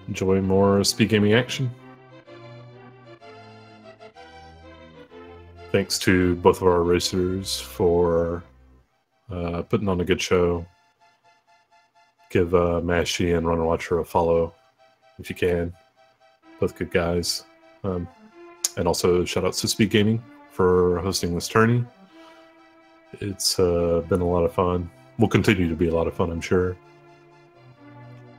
enjoy more Speed Gaming action. Thanks to both of our racers for putting on a good show. Give Mashy and runnerwatcher a follow if you can. Both good guys. And also shout outs to Speed Gaming for hosting this tourney. It's been a lot of fun. will continue to be a lot of fun, I'm sure.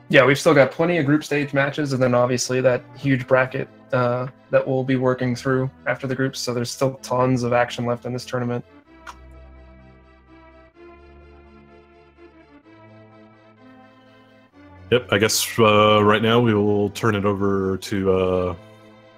Yeah, we've still got plenty of group stage matches, and then obviously that huge bracket that we'll be working through after the groups. So there's still tons of action left in this tournament. Yep, I guess right now we will turn it over to